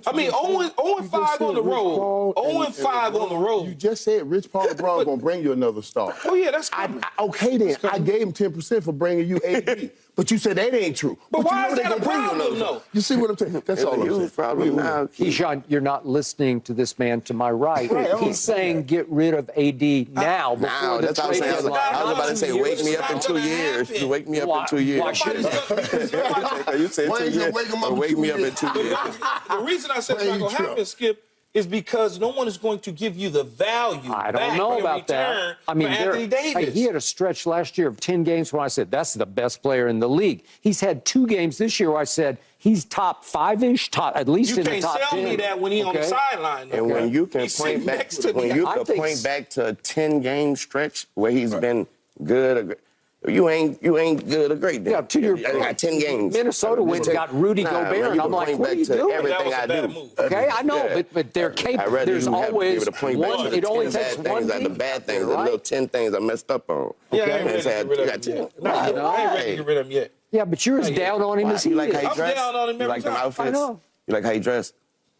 I mean, 0-5 on the road. 0-5 on the road. You just said Rich Paul LeBron going to bring you another star. Oh, yeah, that's coming. Okay, then. I gave him 10% for bringing you AD. But you said that ain't true. But why is that a bring you problem, another though? You see what I'm saying? That's all I'm saying. Probably now. Keyshawn, you're not listening to this man to my right. He's saying get rid of AD now. Now, that's what I was saying. I was about to say, wake me up in 2 years. You wake me up in 2 years. Why should You said 2 years. Wake me up in 2 years. The reason I said it's not going to happen, Skip, is because no one is going to give you the value. I don't know about that. I mean, for Anthony Davis. He had a stretch last year of 10 games when I said that's the best player in the league. He's had 2 games this year where I said he's top 5-ish, at least in the top 10. You can't sell me that when he's on the sideline. And when you can point back to a 10-game stretch where he's been good. You ain't good or great. Then. Yeah, to your I got 10 games. Minnesota wins, got Rudy Gobert, and I'm like, what are you doing? Everything I do. Okay, I know, but they're capable. There's always one. It only takes one thing. The bad things, the little 10 things I messed up on. Yeah, I ain't ready to get rid of him yet. No, I ain't ready to get rid of him yet. Yeah, but you're as down on him as he is. I'm down on him every time. I know. You like how he dressed?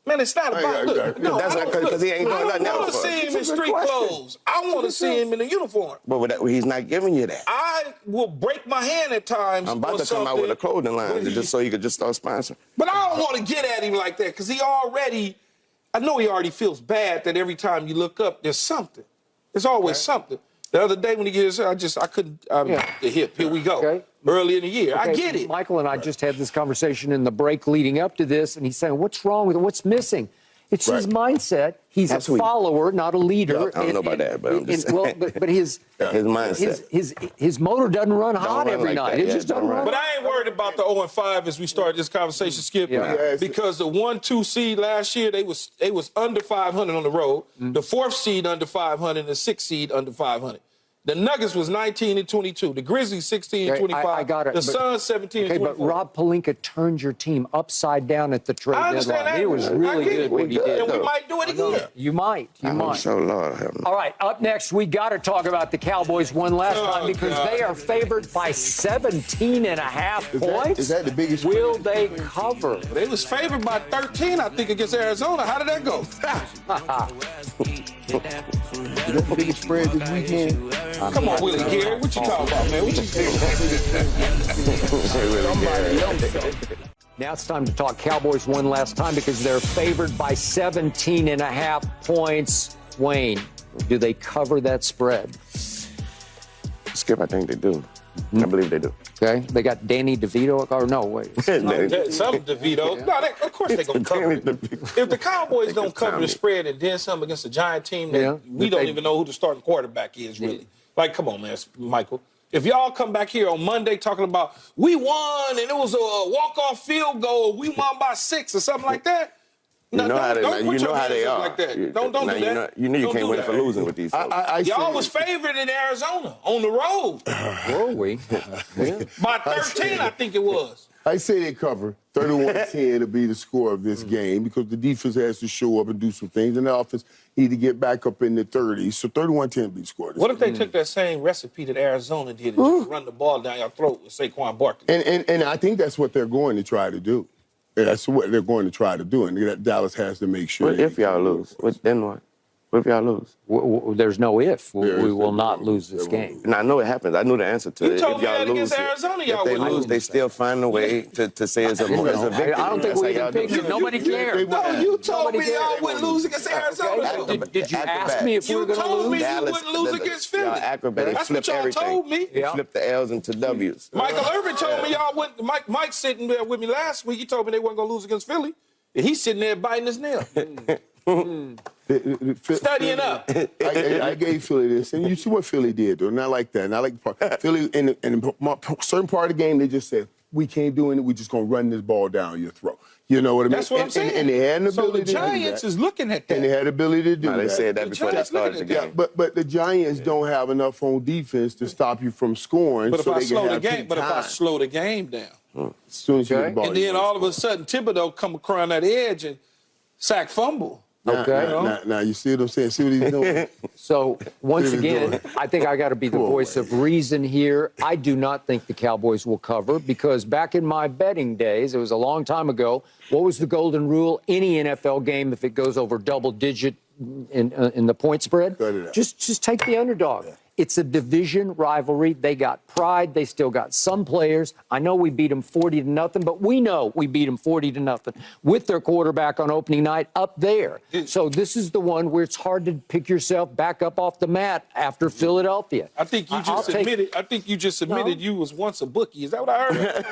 Man, it's not about look. No, that's not because he ain't doing nothing else. I want to see him in street clothes. I want to see him in a uniform. But he's not giving you that. I will break my hand at times. I'm about to come out with a clothing line just so you could just start sponsoring. But I don't want to get at him like that because I know he already feels bad that every time you look up, there's something. There's always something. The other day when he gets I couldn't, the hip, here we go. Okay. Early in the year. I get it. Michael and I just had this conversation in the break leading up to this, and he's saying, what's wrong with him? What's missing? It's his mindset. He's a follower, not a leader. I don't know about that, but I'm just saying. Well, but his mindset. His motor doesn't run hot every night. It just doesn't run. But I ain't worried about the 0-5 as we start this conversation, Skip. Yeah. Because the 1-2 seed last year, they was under 500 on the road. The 4th seed under 500, and the 6th seed under 500. The Nuggets was 19-22. The Grizzlies 16-25. I got it. The Suns 17-24. But Rob Pelinka turned your team upside down at the trade deadline. I understand that. It was really good what he did. And we might do it again. You might. So Lord help me. All right, up next, we got to talk about the Cowboys one last time because they are favored by 17.5 points. Is that the biggest? Will they cover? They was favored by 13, I think, against Arizona. How did that go? Is that the biggest spread this weekend? Come on, Willie Gary. What you talking about, man? What you think? Now it's time to talk Cowboys one last time because they're favored by 17.5 points. Wayne, do they cover that spread? Skip, I think they do. I believe they do. Okay, they got Danny DeVito. Or no, wait. Some DeVito. No, of course they're going to cover it. If the Cowboys don't cover the spread and then some against a Giant team that we don't even know who the starting quarterback is, really. Like, come on, man, Michael. If y'all come back here on Monday talking about we won and it was a walk-off field goal, we won by 6 or something like that, You know how they are. Like that. Don't do that. You know you can't win for losing with these folks. Y'all was favored in Arizona on the road. Were we? By 13, I think it was. I say they cover 31-10 to be the score of this game because the defense has to show up and do some things, and the offense need to get back up in the 30s. So 31-10 be the score. What if they took that same recipe that Arizona did and just run the ball down your throat with Saquon Barkley? And I think that's what they're going to try to do. That's what they're going to try to do, and Dallas has to make sure. What if y'all lose? Then what? What if y'all lose? There's no if. We will not lose this game. And I know it happens. I knew the answer to it. You told if me y'all that lose, against Arizona, y'all if they wouldn't lose, they still find a way to say it's a victory. I don't think we even picked it. Nobody cared. No, you told me y'all wouldn't lose against Arizona. Did you ask me if we were going to lose? You told me you wouldn't lose against Philly. Y'all acrobatic. That's what y'all told me. Flip the L's into W's. Michael Irvin told me y'all wouldn't. Mike sitting there with me last week. He told me they weren't going to lose against Philly. And he's sitting there biting his nail. Studying up. I gave Philly this, and you see what Philly did, though. Not like that. Not like Philly in a certain part of the game, they just said, we can't do anything. We're just going to run this ball down your throat. You know what I mean? That's what I'm saying. And they had an ability to do that. So the Giants is looking at that. And they had the ability to do that. They said that before they started the game. Yeah, but the Giants don't have enough on defense to stop you from scoring. But if so I they slow can the have game, but if I slow the game down, as soon as you get the ball, and then all of a sudden Thibodeau come across that edge and sack fumble. Now you see what I'm saying? See what he's doing? So, once again, I think I got to be the voice of reason here. I do not think the Cowboys will cover because back in my betting days, it was a long time ago, what was the golden rule? Any NFL game, if it goes over double digit in the point spread, just take the underdog. It's a division rivalry. They got pride. They still got some players. I know we beat them 40-0, but we know we beat them 40-0 with their quarterback on opening night up there. So this is the one where it's hard to pick yourself back up off the mat after Philadelphia. I think you just admitted. I think you just admitted you was once a bookie. Is that what I heard?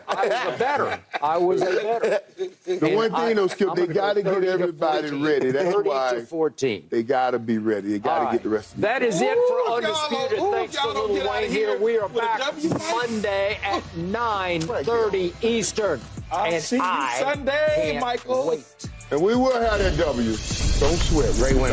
I was a veteran. I was a veteran. The one thing, though, Skip, they got to get everybody ready. That's why 14. they got to be ready. They got to get the rest of them. That is it for Undisputed. Thanks to Lil Wayne here. We are back Monday at 9:30 Eastern. I'll see you Sunday, can't Michael. Wait. And we will have that W. Don't sweat. Great win.